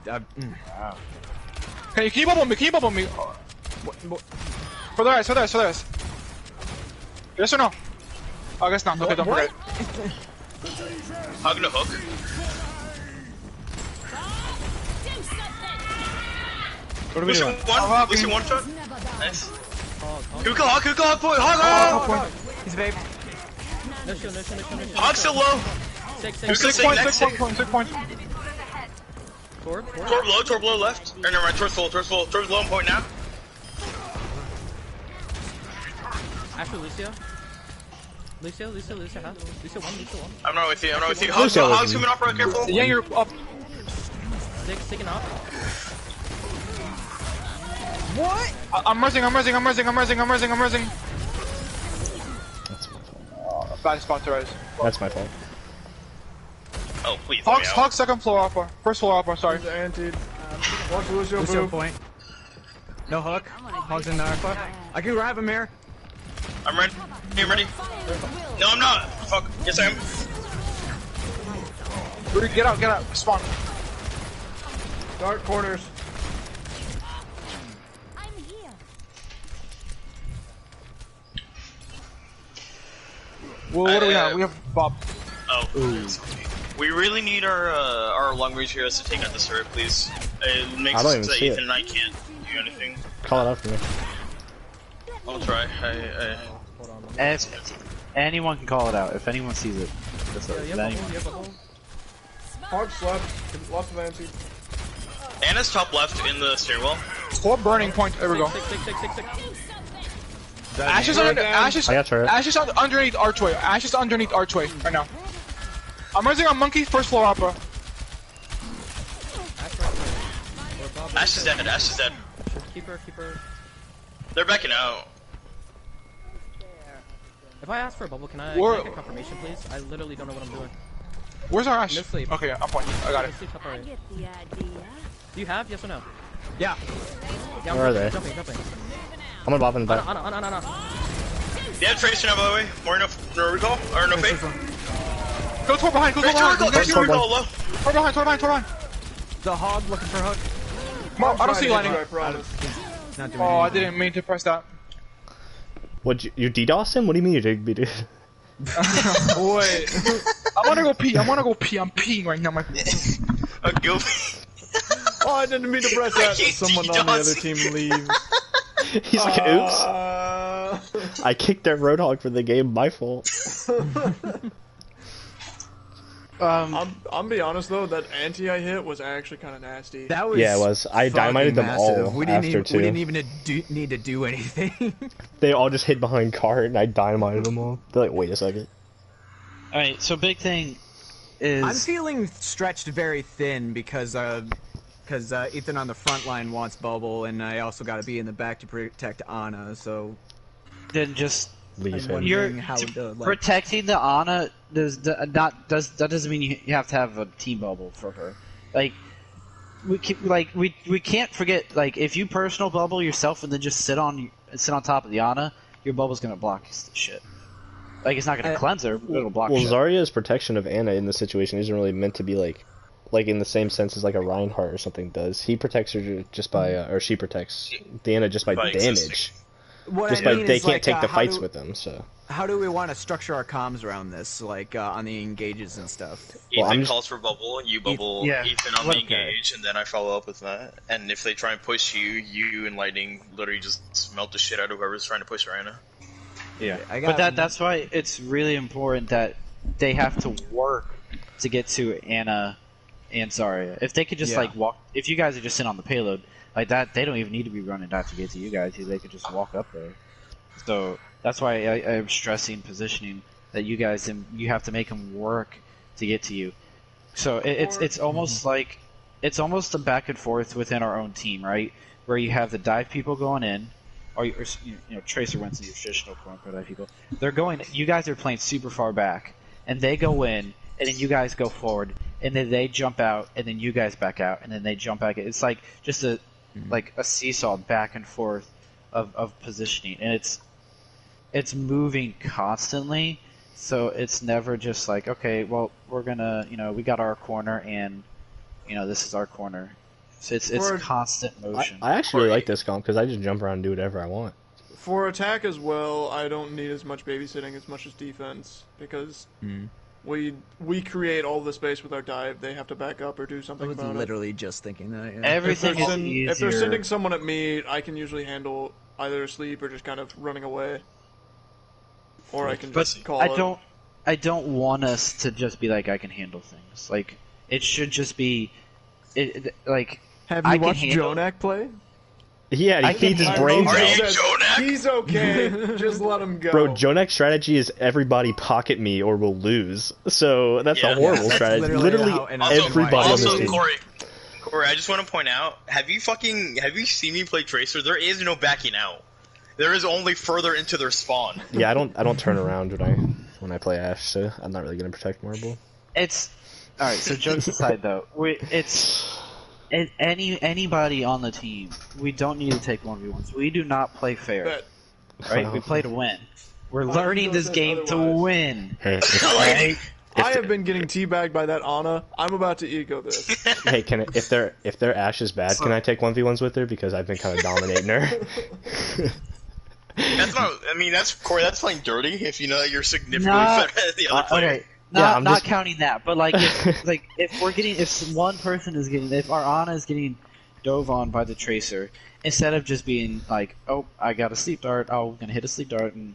Can you bubble me? For the rest. Yes or no? Oh, I guess not. Okay, don't forget. Hog no hook. What are we doing? Lucy one shot. Nice. Kuku hog, boy. Hog. he's vape. No shield. Hog's still low. Six points. Torb low left. Or never mind, Torb's full. Torb's low on point now. After Lucio, half. Lucio one. I'm not with you. Hog's coming off right, careful. Yeah, you're up. Six taking off. What? I'm rising. That's Bad spot to rise. That's my fault. Oh, please. Hog's second floor upper. First floor upper, sorry. Anti. Watch Lucio Lucio move. point. No hook. Hog's in the alpha. I can grab him here. I'm ready. You ready? No, I'm not. Fuck. Yes, I am. Get out. Spawn. Dark corners. Well, what do we have? We have Bob. Oh. We really need our long range heroes to take out this turret, please. It makes I don't sense even that see Ethan it. and I can't do anything. Call it out for me. I'll try. If anyone can call it out. If anyone sees it. Hog's left. Lots of anti. Anna's top left in the stairwell. Core burning point. There we go. Six. Ash is underneath archway. Right now. I'm raising on monkey. First floor upper. Ash is dead. Keep her. They're backing out. If I ask for a bubble, can I get confirmation, please? I literally don't know what I'm doing. Where's our Ash? No sleep. Okay, I'm pointing. I got it. Sleep top right. Get the idea. Do you have? Yes or no? Yeah. Yeah, Where are they? Jumping. I'm gonna bop in the back. Anna. Yeah, Tracer now, by the way. More no recall? Or no fake? Go Tor behind, go behind. There's no recall, low. Tor behind. The hog looking for hook. Come on, I don't see you landing. I promise. Not doing Oh, I anything. didn't mean to press that. What, you DDoS him? What do you mean you did, dude? Boy. I wanna go pee. I'm peeing right now, my Go. Oh, I didn't mean to press that. Someone on the other team leaves. He's like, oops. I kicked that Roadhog for the game, my fault. I'm be honest though, that anti I hit was actually kind of nasty. That was Yeah, it was. I dynamited them all we didn't after even, two. We didn't even need to do anything. They all just hid behind cart, and I dynamited them all. They're like, wait a second. Alright, so big thing is... I'm feeling stretched very thin because Ethan on the front line wants bubble, and I also got to be in the back to protect Ana. So Then just... Leave him. You're how to, like, protecting the Ana that doesn't mean you have to have a team bubble for her. Like we can't forget, like, if you personal bubble yourself and then just sit on top of the Ana, your bubble's gonna block shit. Like, it's not gonna cleanse her, but it'll block shit. Zarya's protection of Ana in this situation isn't really meant to be like in the same sense as like a Reinhardt or something does. He protects her just by or she protects Ana just by damage. What Just I like mean they is, can't like, take the how fights do- with them, so. How do we want to structure our comms around this, like on the engages and stuff? Ethan calls for bubble, you bubble Yeah. Ethan on the engage, and then I follow up with that. And if they try and push you and Lightning literally just melt the shit out of whoever's trying to push Rana. Yeah, I got but that's why it's really important that they have to work to get to Ana and Zarya. If they could just like walk, if you guys are just sitting on the payload like that, they don't even need to be running out to get to you guys. They could just walk up there. So that's why I'm stressing positioning that you guys you have to make them work to get to you. So it's almost like it's almost a back and forth within our own team, right? Where you have the dive people going in. Or you know, Tracer went to your traditional quote-unquote dive people. They're going. You guys are playing super far back, and they go in, and then you guys go forward, and then they jump out, and then you guys back out, and then they jump back. It's like just a seesaw back and forth of positioning, and it's moving constantly. So it's never just like, okay, well, we're gonna, we got our corner, and this is our corner. So it's constant motion. I actually really like this comp because I just jump around and do whatever I want. For attack as well, I don't need as much babysitting as much as defense because we create all the space with our dive. They have to back up or do something about it. I was literally just thinking that. Yeah. Everything is easier. If they're sending someone at me, I can usually handle either asleep or just kind of running away. Or I can just call it. I don't want us to just be like, I can handle things. Like, it should just be... Have you watched Jonak play? Yeah, he feeds his brains out. He's okay. Just let him go. Bro, Jonak's strategy is everybody pocket me or we'll lose. So that's a horrible strategy. Literally everybody on this team. Corey, I just want to point out, have you seen me play Tracer? There is no backing out. There is only further into their spawn. Yeah, I don't turn around when I play Ashe, so I'm not really gonna protect Marble. It's alright, so jokes aside though, anybody on the team, we don't need to take 1v1s. We do not play fair. Right? We play to win. We're learning this game to win. Hey, I have been getting teabagged by that Ana. I'm about to ego this. Hey, if their Ashe is bad, can I take 1v1s with her? Because I've been kind of dominating her. That's not. I mean, Corey. That's playing dirty. If you know that you're significantly better than the other player. Okay. Not counting that, but like if one person is getting, if our Ana is getting dove on by the Tracer, instead of just being like, oh, I got a sleep dart, I'm gonna hit a sleep dart and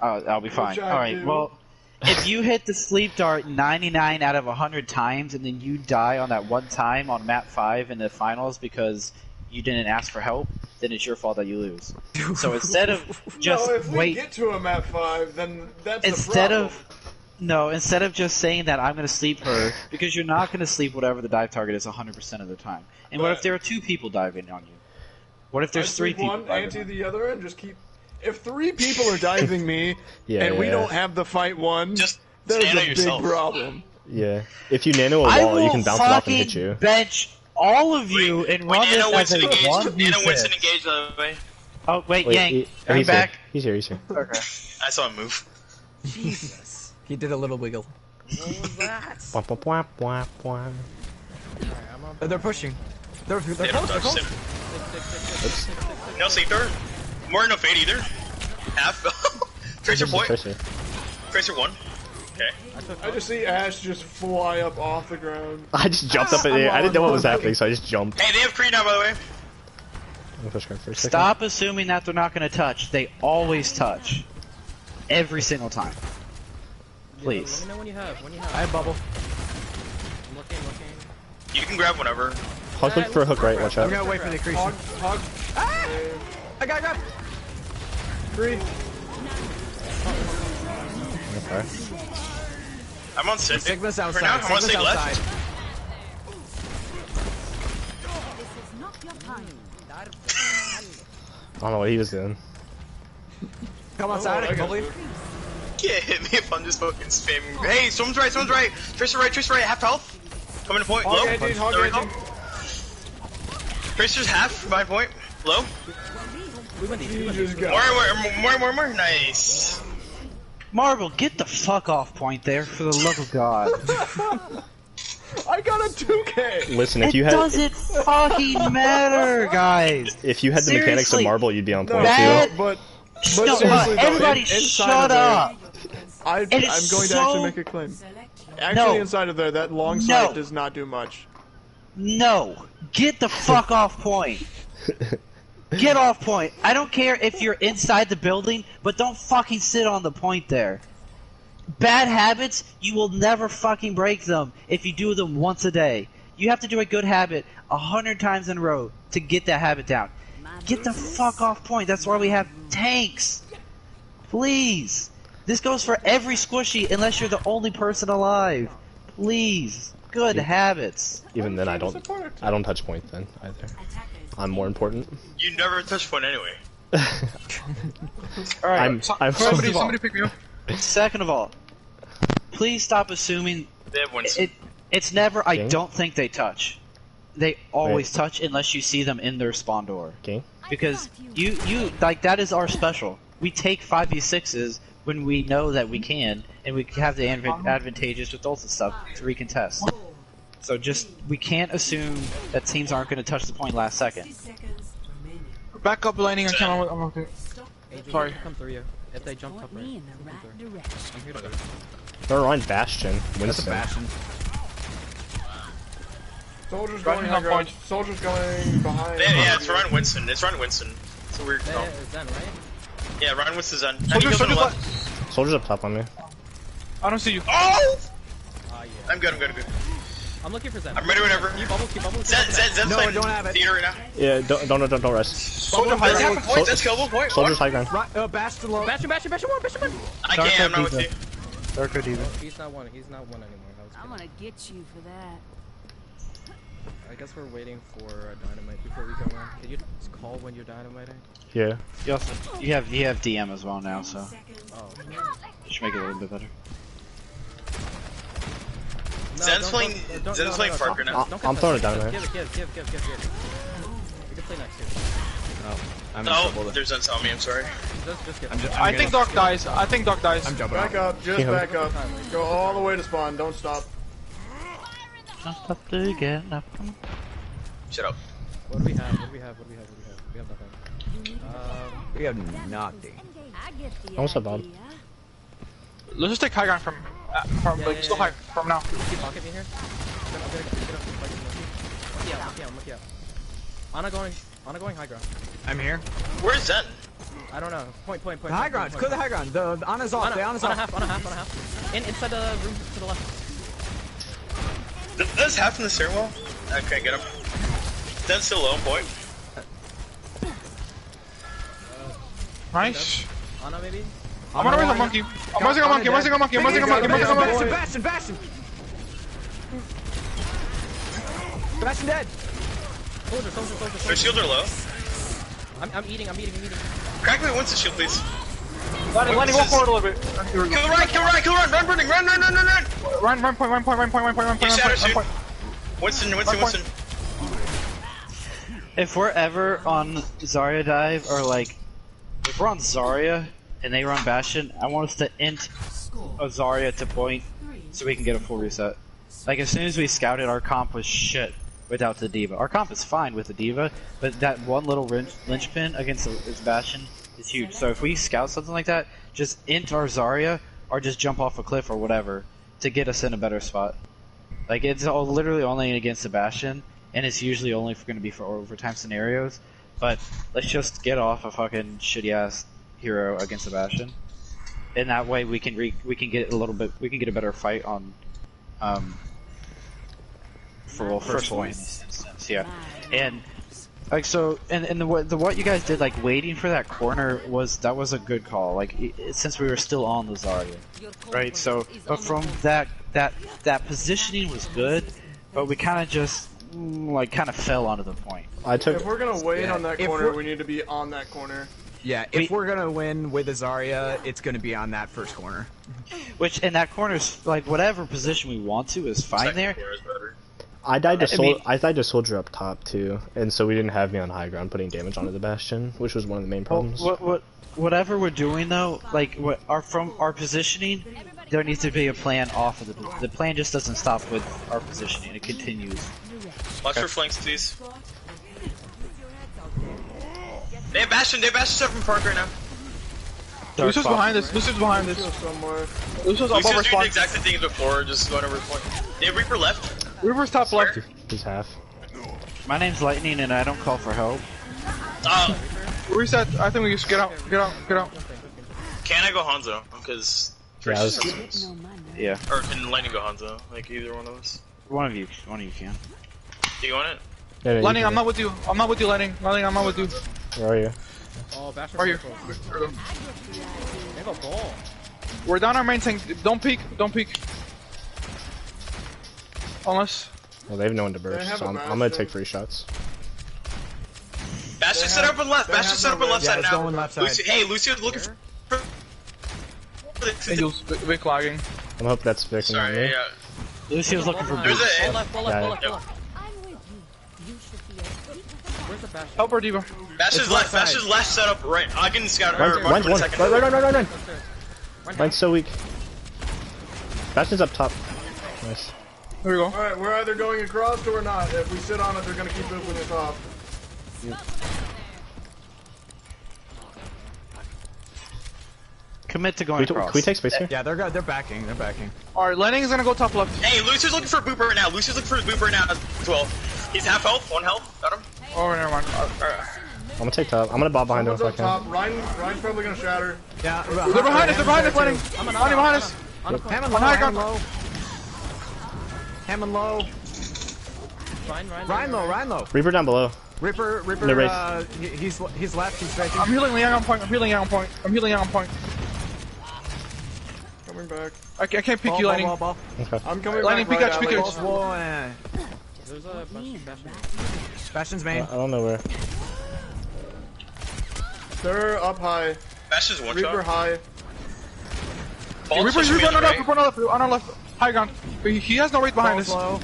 I'll be fine. All right, well, if you hit the sleep dart 99 out of 100 times and then you die on that one time on map 5 in the finals because you didn't ask for help, then it's your fault that you lose. So instead of just if we get to a map 5, then that's the problem. Instead of just saying that I'm going to sleep her, because you're not going to sleep whatever the dive target is 100% of the time. And what if there are 2 people diving on you? What if there's 3 people one diving anti on you? the other and just keep If 3 people are diving me and we don't have the fight won, Just there's nano a yourself. big problem. Yeah. If you nano a wall, you can bounce it off and hit you. Bench all of you and run this Nano as Winston a engaged. 1v6. Nano Winston engaged the other way. Oh, wait, Wait, Yank. he's I'm back. Here. He's here. Okay. I saw him move. Jesus. He did a little wiggle. Bwah, bwah, bwah, bwah, bwah. They're pushing. They're They close. don't They're touch close. him. No safe door. More no fade either. Half. Tracer point. Tracer 1. Okay. I just see Ash just fly up off the ground. I just jumped up in the air. I didn't know what was happening, so I just jumped. Hey, they have Creed now, by the way. Stop assuming that they're not going to touch. They always touch. Every single time. Please. Let me know when you have. I have bubble. I'm looking. You can grab whenever. Hog looking for a hook, right? Watch I'm out. gonna wait for the accretion. Hog. Ah! I got grabbed. 3. Okay. I'm on Sigma. Sigma's outside. For now, I'm on Sigma's Sig outside. left. I don't know what he was doing. Come outside. I believe. Can't hit me if I'm just fucking spamming. Hey, someone's right. Tracer right. Half health. Coming to point. Low. Hog edging, hog There we go. edging. Tracer's half. My point. Low. You just got More. Nice. Marble, get the fuck off point there, for the love of God. I got a 2K. Listen, if you It had doesn't fucking matter, guys. if you had the mechanics of Seriously. marble, you'd be on point That- too. But No, seriously, though, everybody inside shut of there, up. I'm It going is to so- actually make a claim. Actually, No. inside of there, that long No. sight does not do much. No. Get the fuck off point. Get off point. I don't care if you're inside the building, but don't fucking sit on the point there. Bad habits, you will never fucking break them if you do them once a day. You have to do a good habit 100 times in a row to get that habit down. Get the fuck off point. That's why we have tanks. Please. This goes for every squishy unless you're the only person alive. Please. Good habits. Even then, I don't touch point then either. I'm more important. You never touch point anyway. Alright. I'm Somebody pick me up. Second of all, please stop assuming They have Winston. it's never. I Okay. don't think they touch. They always touch unless you see them in their spawn door. Okay. Because you like that is our special. We take 5v6s when we know that we can, and we have the advantageous results and stuff to recontest. So just we can't assume that teams aren't going to touch the point last second. Back up lining and come on. I'm okay. AJ, Sorry. Come through you. If they jump up right. Me in the right direction. I'm here to wait. They're on Bastion. Winston. Bastion. Soldiers Running going on high ground. point. Soldiers going behind. Yeah, it's Ryan Winston. It's a weird That call. is Zen, right? Yeah, Ryan Winston's on. Soldiers, soldiers left. left. Soldiers up top on me. I don't see you. Oh! Ah, yeah. I'm good. I'm looking for Zen. I'm ready whenever. Keep bubble. Zen's No, playing I don't have it. theater right now. Yeah, don't rest. Soldier high Zen's half ground. a point. Zen's killable point. Soldiers high ground. Bastion low. Bastion one. I can't. I'm not with you. Darko Diva. He's not one anymore. That was I'm good. gonna get you for that. I guess we're waiting for dynamite before we go on. Can you just call when you're dynamiting? Yeah. You have DM as well now, so Oh. should make it a little bit better. No, Zen's don't- playing. don't- Zen's no, playing no, Fark don't- right now. don't I'm cut throwing that. it down, Give it. We can play next year. I'm in trouble. Oh, there's Zen's on me. I'm sorry. Just give I'm it. I think Doc dies. I'm jumping Back off. up, just back up. Go all the way to spawn. Don't stop. Shut up. What do we have? We have nothing. We have nothing. I get the Almost a bomb. idea. Let's just take high ground from like still high from now. Keep pocket me here. I'm gonna get up. I'm looking out. Ana going high ground. I'm here. Where's Zen? I don't know. Point. The high ground. Clear the high ground. The Ana's off. The Ana's On a off. half. Inside the room to the left. There's half in the stairwell. I can't get him. Zen's still low point. Nice. Ana maybe? I'm gonna raise a monkey. I'm raising a monkey. Bastion. Bastion dead. Soldier. Their shields are low. I'm eating. Crack me once the shield, please. Lenny, walk forward a little bit. Kill Ryan, run, Burning, run. Run point. Shadow shoot. Winston. If we're ever on Zarya dive, or like, if we're on Zarya and they run Bastion, I want us to int a Zarya to point so we can get a full reset. Like, as soon as we scouted, our comp was shit without the D.Va. Our comp is fine with the D.Va, but that one little linchpin against its Bastion is huge. So if we scout something like that, just int our Zarya, or just jump off a cliff or whatever, to get us in a better spot. Like, it's literally only against the Bastion, and it's usually only going to be for overtime scenarios, but let's just get off a fucking shitty-ass hero against the Bastion. And that way we can get a better fight on, for first point, yeah. And like, so, and the what you guys did, like waiting for that corner, was a good call. Like, since we were still on the Zarya, right? So, but from that positioning was good, but we kind of just fell onto the point. If we're gonna wait on that corner, we need to be on that corner. Yeah, if we're gonna win with a Zarya, it's gonna be on that first corner. Which, in that corner's, like, whatever position we want to is fine there. I died to soldier up top too, and so we didn't have me on high ground putting damage onto the Bastion, which was one of the main problems. Whatever we're doing though, like from our positioning, there needs to be a plan off of the plan. Just doesn't stop with our positioning; it continues. Watch for flanks, please. They have Bastion stuff from Park right now. Lucio's behind us. Lucio's on Lucio's bubble doing spawn. the exact same thing as before, just going over the point. They have Reaper left. Reaper's top left. He's half. My name's Lightning, and I don't call for help. Reset. I think we just get out. Can I go Hanzo? Because yeah. Or can Lightning go Hanzo? Like either one of us. One of you can. Do you want it? Yeah, Lightning, I'm not with you. I'm not with you, Lightning. Lightning, I'm not with you. Where are you? Oh, Bastion. Where are you? They have a ball. We're down our main tank. Don't peek. Unless. Well, they have no one to burst, so I'm gonna take 3 shots. Bastion set up on left. Bastion set up on left side now. Left side. Hey, Lucio's looking for. Angel's Vic lagging. I hope that's Vic and not me. Yeah. Lucio's looking for There's boots. a Ball left. Where's the Bastion? Help our D.Va. Bastion's left set up right. I can scout her. Run. One second. Run. Line's so weak. Bastion's up top. Nice. There we go. Alright, we're either going across or we're not. If we sit on it, they're gonna keep moving us off. Commit to going across. Can we take space here? Yeah, they're backing. Alright, Lightning is gonna go top left. Hey, Lucio's looking for a booper right now. Lucio's looking for his booper right now as well. He's half health, 1 health. Got him. Oh, never mind. I'm gonna take top. I'm gonna bob behind him if Someone's I up can. top. Ryan's probably gonna shatter. Yeah, They're behind us, Lightning. Lightning behind us. Hammond low. Hammond low. Ryan low. Reaper down below. Ripper, No race. he's left, he's striking. I'm healing Liang on point. Coming back. I can't pick you, Lightning. Ball. Okay. I'm coming Lightning, back. Pikachu, Right, Pikachu. Alex. There's a Bastion. Bastion's main. I don't know where. They're up high. Bastion's one Reaper shot. high. Reaper's on our left. High ground. But he has no weight behind us. Low.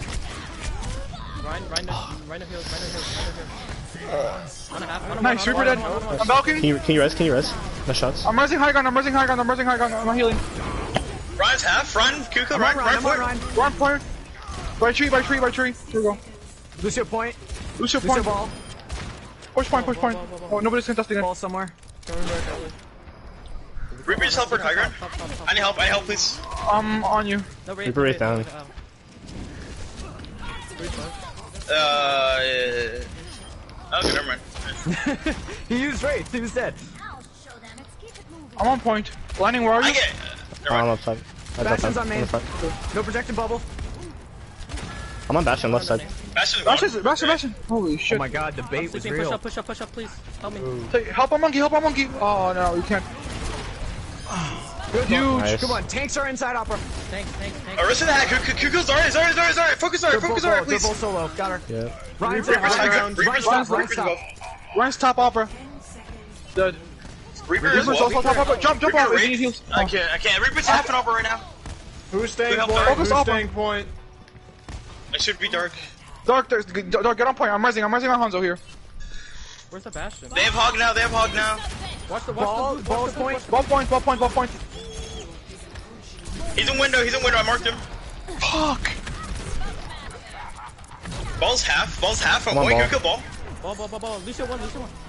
Rhino heals. Nice, Reaper dead. I'm balking. Can you res? No shots. I'm rising high ground. I'm not healing. Ryan's half. Run, Kuka, run for it. Run point. By tree. Here we go. Lucio point. Lucio Lucio point. ball. Push point. Oh, nobody's contesting it. Ball somewhere. Coming back, Alex. Reaper just help for high ground. I need help, please. I'm on you. No, Reaper right down. Okay, never mind. He used Wraith, he was dead. I'm on point. Lightning, where are you? I'm up top. Bastion's on main. No protected bubble. I'm on Bastion left side. Bastion. Holy shit. Oh my god, the bait was real. Push up, please. Help me. Help a monkey. Oh no, you can't. Good Huge. Nice. Come on, tanks are inside opera. Thanks. Arrest the hack. Kuka's Zarya. Focus Zarya, please. They're both solo. Got her. Yeah. Ryan's Reaper's high top. ground. Reaper's top. Ryan's top opera. Dead. Reaper is Reaper's also top up. Jump Reaper off. raped. I can't. Reaper's half an over right now. Who's staying Help point? Dark. Who's Focus staying point? I should be Dark. Dark, get on point. I'm resing my Hanzo here. Where's the Bastion? They have Hog now. They have Hog now. Watch the Ball point. Ball point. He's in window. I marked him. Fuck. Ball's half. Come on, Point. Ball. Good kill ball. Ball. Lucio one.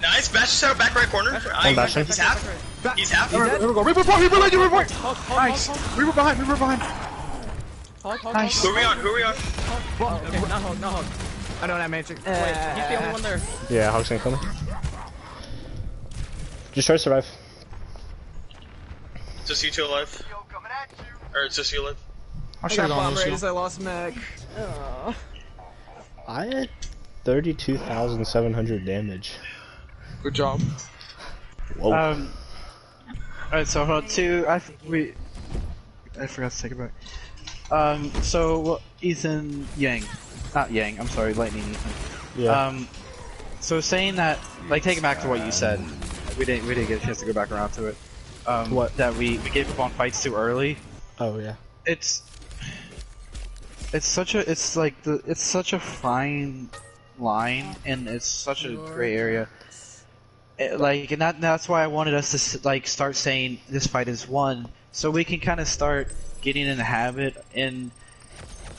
Nice. Bastion set up back right corner. Bastion. He's half. He's half. Here we go. Reaper point. Hog, Nice. Reaper behind. Hog. Nice. Who are we on? Okay, not Hog. I don't have Matrix. Wait, he's the only one there. Yeah, Hog's gonna kill me. Just try to survive. Just you two alive. Or it's just you alive. I I should got have gone bomb Lucio. raised, I lost mech. I had 32,700 damage. Good job. Whoa. Alright, so hold on, I forgot to take it back. So Ethan not Yang, I'm sorry, Lightning Ethan. Yeah. So saying that, like, taking back to what you said, we didn't get a chance to go back around to it. What? That we gave up on fights too early. Oh yeah. It's such a fine line, and it's such a gray area. And that's why I wanted us to like start saying this fight is won, so we can kind of start getting in the habit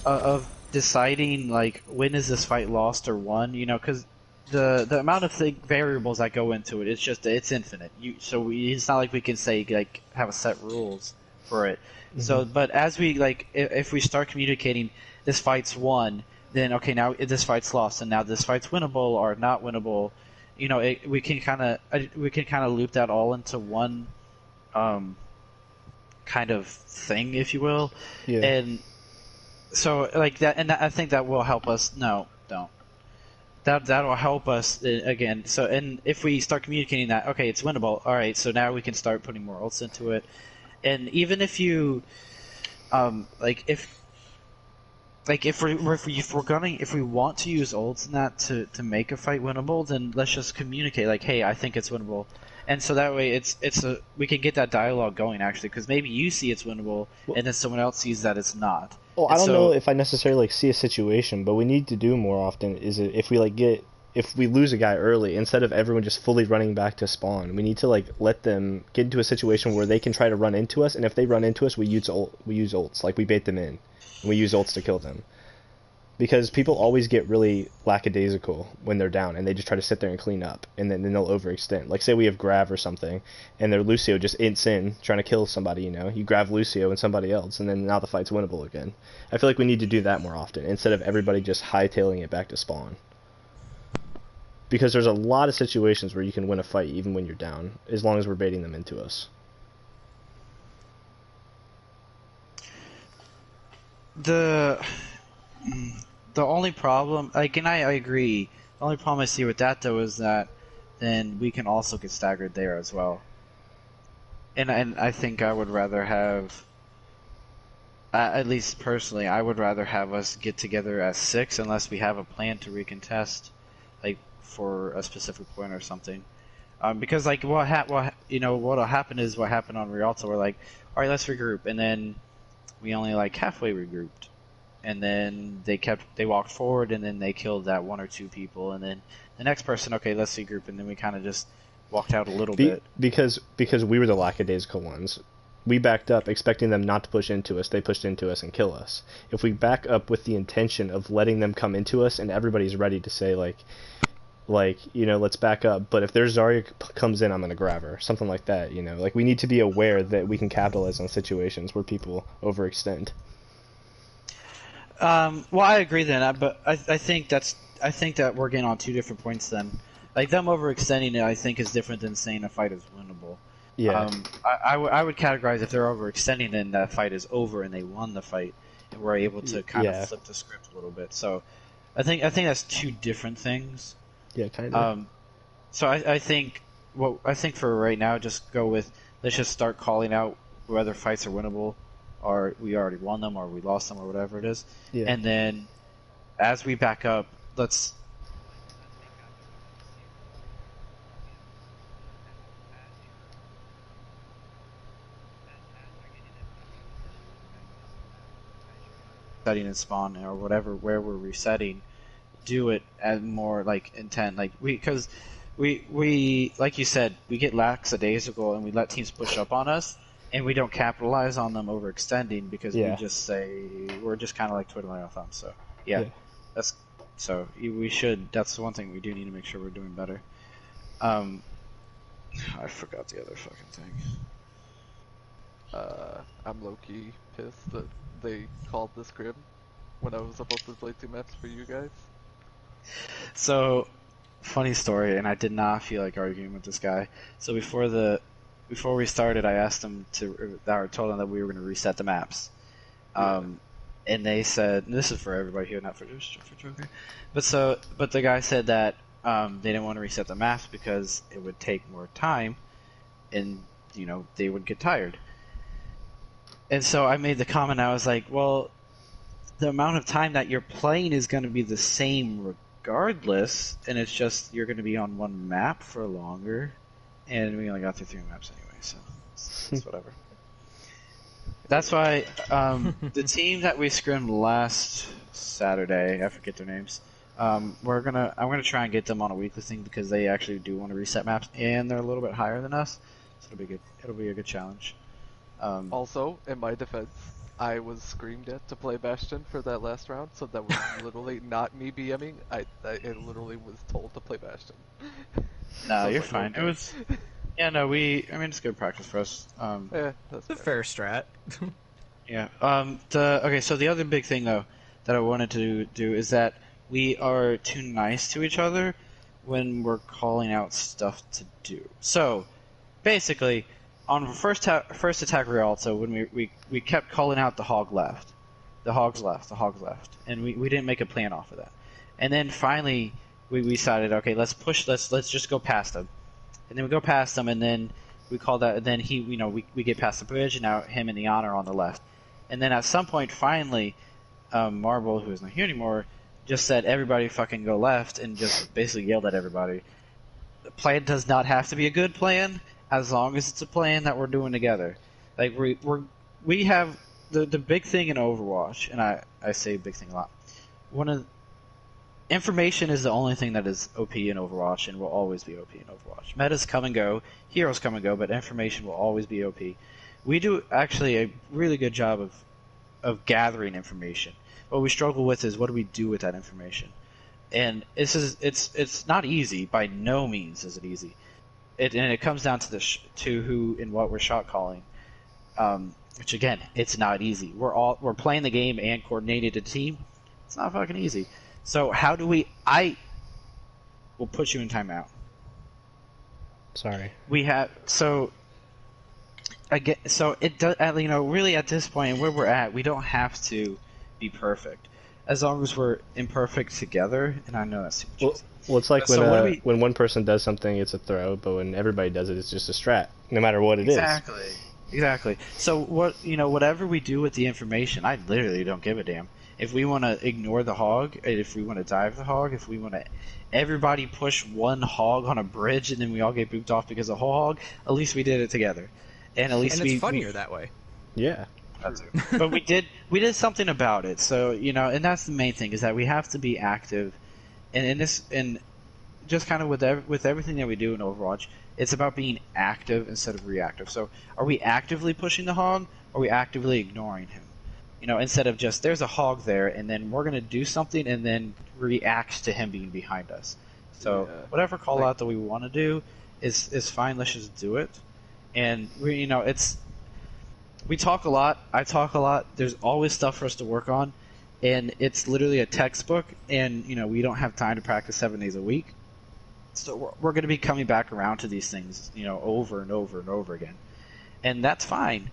of deciding like when is this fight lost or won, because the amount of variables that go into it, it's infinite. It's not like we can say like have a set rules for it. Mm-hmm. So, but as we if we start communicating this fight's won, then okay, now this fight's lost, and now this fight's winnable or not winnable. We can kind of loop that all into one kind of thing, if you will. Yeah. And so like that, and I think that will help us. No, don't. That'll help us again. So, and if we start communicating that, okay, it's winnable. All right, so now we can start putting more ults into it. And even if you, if we want to use ults in that to make a fight winnable, then let's just communicate like, hey, I think it's winnable, and so that way we can get that dialogue going actually, because maybe you see it's winnable, and then someone else sees that it's not. Well, I don't know if I necessarily see a situation, but we need to do more often is if we lose a guy early, instead of everyone just fully running back to spawn, we need to let them get into a situation where they can try to run into us, and if they run into us, we use ults, like we bait them in, and we use ults to kill them. Because people always get really lackadaisical when they're down, and they just try to sit there and clean up, and then they'll overextend. Like, say we have Grav or something, and their Lucio just ints in, trying to kill somebody, you grab Lucio and somebody else, and then now the fight's winnable again. I feel like we need to do that more often, instead of everybody just hightailing it back to spawn. Because there's a lot of situations where you can win a fight even when you're down, as long as we're baiting them into us. The only problem, and I agree, the only problem I see with that though is that then we can also get staggered there as well. And I think I would rather have, at least personally, I would rather have us get together as 6 unless we have a plan to recontest, for a specific point or something. Because what'll happen is what happened on Rialto. We're like, all right, let's regroup, and then we only halfway regrouped, and then they walked forward, and then they killed that 1 or 2 people, and then the next person, okay, let's regroup, and then we kind of just walked out a little bit. Because we were the lackadaisical ones. We backed up expecting them not to push into us. They pushed into us and kill us. If we back up with the intention of letting them come into us, and everybody's ready to say let's back up, but if their Zarya comes in, I'm going to grab her. Something like that, we need to be aware that we can capitalize on situations where people overextend. Well, I agree then, but I think that we're getting on 2 different points then. Them overextending it, I think, is different than saying a fight is winnable. Yeah. I would categorize if they're overextending, then that fight is over and they won the fight, and we're able to kind of flip the script a little bit. So, I think that's 2 different things. Yeah, kind of. So I think for right now, just go with, let's just start calling out whether fights are winnable, or we already won them, or we lost them, or whatever it is. Yeah. And then as we back up, let's resetting and spawn or whatever where we're resetting, do it as more like intent. Like because we like you said, we get lackadaisical and we let teams push up on us, and we don't capitalize on them overextending because we just say we're just kind of like twiddling our thumbs. So that's we should. That's the one thing we do need to make sure we're doing better. I forgot the other fucking thing. I'm low-key pissed that they called the Scrim when I was supposed to play 2 maps for you guys. So, funny story, and I did not feel like arguing with this guy. So before we started, I asked them or told them that we were going to reset the maps. And they said, and this is for everybody here, not for Joker. But the guy said that they didn't want to reset the maps because it would take more time, and they would get tired. And so I made the comment. I was like, well, the amount of time that you're playing is going to be the same regardless, and it's just you're going to be on one map for longer, and we only got through 3 maps anyway, so it's whatever. That's why the team that we scrimmed last Saturday, I forget their names. I'm gonna try and get them on a weekly thing because they actually do want to reset maps, and they're a little bit higher than us, so it'll be good. It'll be a good challenge. Also, in my defense, I was screamed at to play Bastion for that last round, so that was literally not me BMing. I literally was told to play Bastion. No, you're fine. It was. Yeah, no, it's good practice for us. Yeah, that's a fair strat. Yeah. Okay, so the other big thing though that I wanted to do is that we are too nice to each other when we're calling out stuff to do. So, basically, on first attack Rialto, when we kept calling out the hog left, the hogs left, and we didn't make a plan off of that. And then finally we decided, okay, let's just go past them. And then we go past them, and then we call that, and then we get past the bridge, and now him and Ian are on the left. And then at some point, finally, Marble, who is not here anymore, just said, everybody fucking go left, and just basically yelled at everybody. The plan does not have to be a good plan, as long as it's a plan that we're doing together. Like, we have, the big thing in Overwatch, and I say big thing a lot, information is the only thing that is OP in Overwatch and will always be OP in Overwatch. Metas come and go, heroes come and go, but information will always be OP. We do actually a really good job of gathering information. What we struggle with is what do we do with that information? And it's not easy. By no means is it easy. And it comes down to who and what we're shot calling. Which again, it's not easy. We're playing the game and coordinated a team. It's not fucking easy. So how do we? I will put you in timeout. Sorry. We have so. It does. Really at this point where we're at, we don't have to be perfect, as long as we're imperfect together. And I know that's super cheesy. Well, it's like when one person does something, it's a throw, but when everybody does it, it's just a strat, no matter what it is. Exactly. So whatever we do with the information, I literally don't give a damn. If we want to ignore the hog, if we want to dive the hog, if we want to everybody push one hog on a bridge and then we all get booped off because of a whole hog, at least we did it together. And at least it's funnier that way. Yeah. But we did something about it. So, and that's the main thing, is that we have to be active. And just kind of with everything that we do in Overwatch, it's about being active instead of reactive. So, are we actively pushing the hog, or are we actively ignoring him? Instead of just, there's a hog there, and then we're going to do something and then react to him being behind us. So, whatever call out that we want to do is fine, let's just do it. And, we talk a lot, I talk a lot, there's always stuff for us to work on, and it's literally a textbook, and, we don't have time to practice 7 days a week. So we're going to be coming back around to these things, over and over and over again. And that's fine.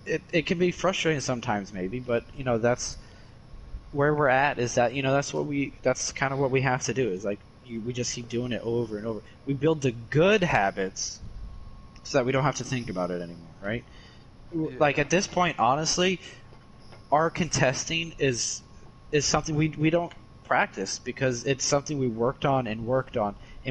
It can be frustrating sometimes, maybe, but that's where we're at. Is that that's kind of what we have to do. Is like we just keep doing it over and over. We build the good habits so that we don't have to think about it anymore, right? Yeah. Like at this point, honestly, our contesting is something we don't practice because it's something we worked on, and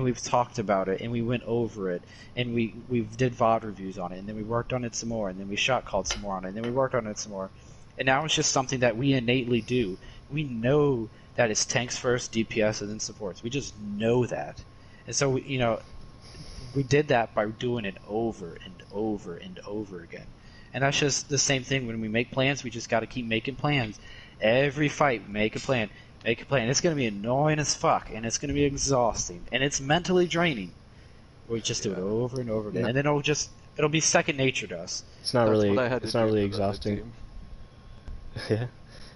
we've talked about it, and we went over it, and we did VOD reviews on it, and then we worked on it some more, and then we shot called some more on it, and then we worked on it some more. and now it's just something that we innately do. We know that it's tanks first, DPS, and then supports. We just know that. And so, we did that by doing it over and over and over again. And that's just the same thing when we make plans. We just got to keep making plans. Every fight, make a plan. Make a plan. It's going to be annoying as fuck, and it's going to be exhausting, and it's mentally draining. We just do it over and over again, and then it'll be second nature to us. It's not really exhausting. Yeah.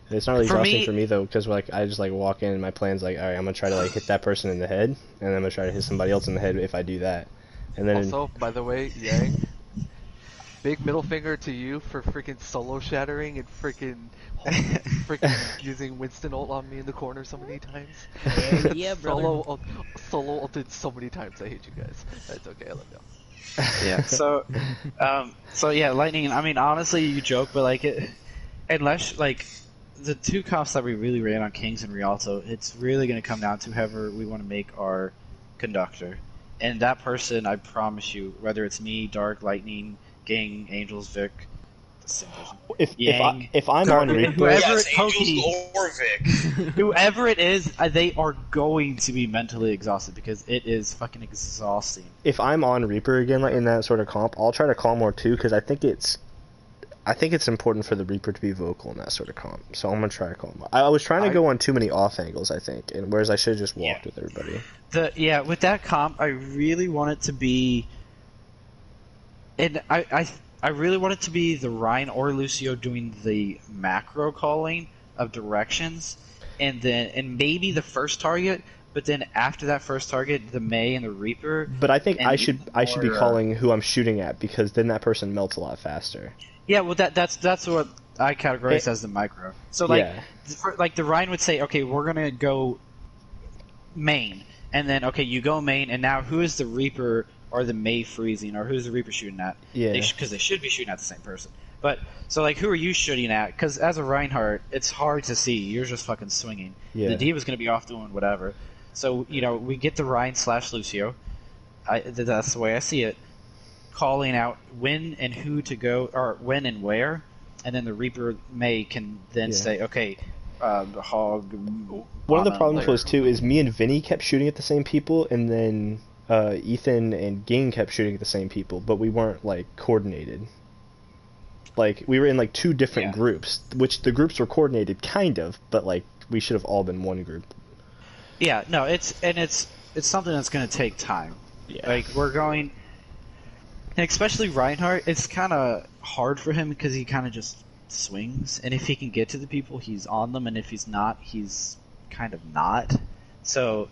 It's not really exhausting for me though, because I just walk in and my plan's like, all right, I'm gonna try to hit that person in the head, and then I'm gonna try to hit somebody else in the head if I do that. And then also, by the way, Yang, big middle finger to you for freaking solo shattering and freaking using Winston ult on me in the corner so many times. Yeah, brother. Solo ulted so many times. I hate you guys. That's okay. I love y'all. Yeah. So yeah, Lightning. I mean, honestly, you joke, but unless the two comps that we really ran on Kings and Rialto, it's really going to come down to whoever we want to make our conductor. And that person, I promise you, whether it's me, Dark, Lightning, Gang, Angels, Vic, the same person. If I'm on Reaper, whoever it is, they are going to be mentally exhausted because it is fucking exhausting. If I'm on Reaper again, in that sort of comp, I'll try to call more too, because I think it's important for the Reaper to be vocal in that sort of comp. So I'm gonna try to call him. I was trying to go on too many off angles, I think, and whereas I should have just walked with everybody. With that comp, I really want it to be, and I really want it to be the Ryan or Lucio doing the macro calling of directions, and maybe the first target. But then after that first target, the Mei and the Reaper. But I think I should be calling who I'm shooting at, because then that person melts a lot faster. Yeah, well, that's what I categorize as the micro. So the Ryan would say, okay, we're gonna go main, and then okay, you go main, and now who is the Reaper or the Mei freezing, or who's the Reaper shooting at? Yeah, because they should be shooting at the same person. But so who are you shooting at? Because as a Reinhardt, it's hard to see. You're just fucking swinging. Yeah. The D.Va's gonna be off doing whatever. So we get the Ryan / Lucio. That's the way I see it. Calling out when and who to go, or when and where, and then the Reaper Mei can then say, okay, Hog. One of the problems was too is me and Vinny kept shooting at the same people, and then Ethan and Ging kept shooting at the same people, but we weren't coordinated. We were in two different groups, which the groups were coordinated kind of, but we should have all been one group. Yeah, no, it's something that's going to take time. Yeah. We're going. And especially Reinhardt, it's kind of hard for him because he kind of just swings, and if he can get to the people, he's on them, and if he's not, he's kind of not. So,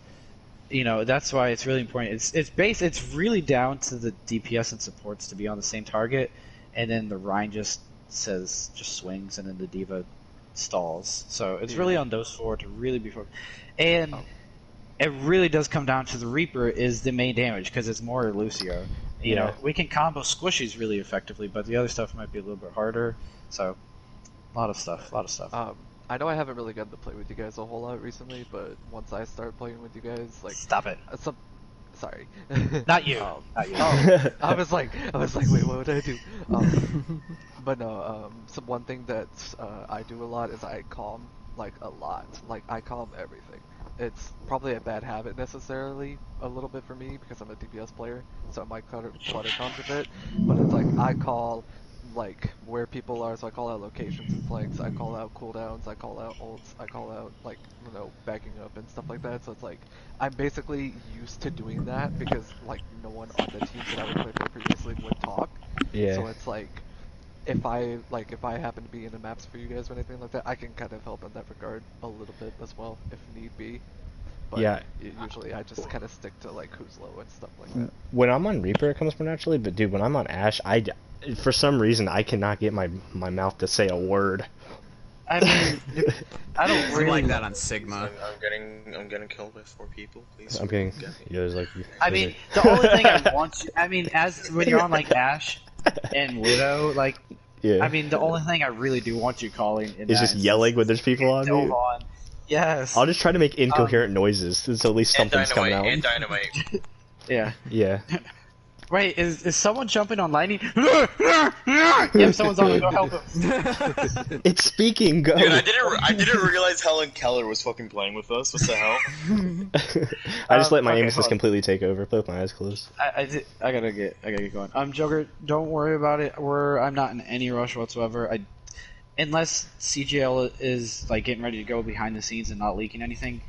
that's why it's really important. It's really down to the DPS and supports to be on the same target, and then the Ryan just swings, and then the D.Va stalls. So it's really on those four to really be focused. And it really does come down to the Reaper is the main damage, because it's more Lucio. We can combo squishies really effectively, but the other stuff might be a little bit harder. So, a lot of stuff. I know I haven't really gotten to play with you guys a whole lot recently, but once I start playing with you guys, stop it. Sorry. Not you. Not you. I was like, wait, what would I do? But no, one thing that I do a lot is I calm a lot. I calm everything. It's probably a bad habit necessarily, a little bit for me, because I'm a DPS player, so I might clutter comms a bit, but it's I call, where people are, so I call out locations and flanks, I call out cooldowns, I call out ults, I call out, backing up and stuff like that, so it's I'm basically used to doing that, because, no one on the team that I would play for previously would talk, so it's if I happen to be in the maps for you guys or anything like that, I can kind of help in that regard a little bit as well, if need be. But usually I just kind of stick to who's low and stuff like that. When I'm on Reaper, it comes more naturally, but dude, when I'm on Ashe, for some reason I cannot get my mouth to say a word. I mean, I don't really like that on Sigma. I'm getting killed by 4 people. Please. I'm getting. I mean, the only thing I want you. I mean, when you're on Ashe and Widow, I mean, the only thing I really do want you calling is just yelling when there's people on me. Yes. I'll just try to make incoherent noises, so at least something's coming out. And dynamite. Yeah. Yeah. Wait, is someone jumping on lightning? Yeah, someone's on it. Go help him. It's speaking. Go. Dude, I didn't realize Helen Keller was fucking playing with us. What the hell? I just let my okay, aim assist hold on. completely take over. Play with my eyes closed. I gotta get going. Joker, don't worry about it. I'm not in any rush whatsoever. Unless CGL is like getting ready to go behind the scenes and not leaking anything,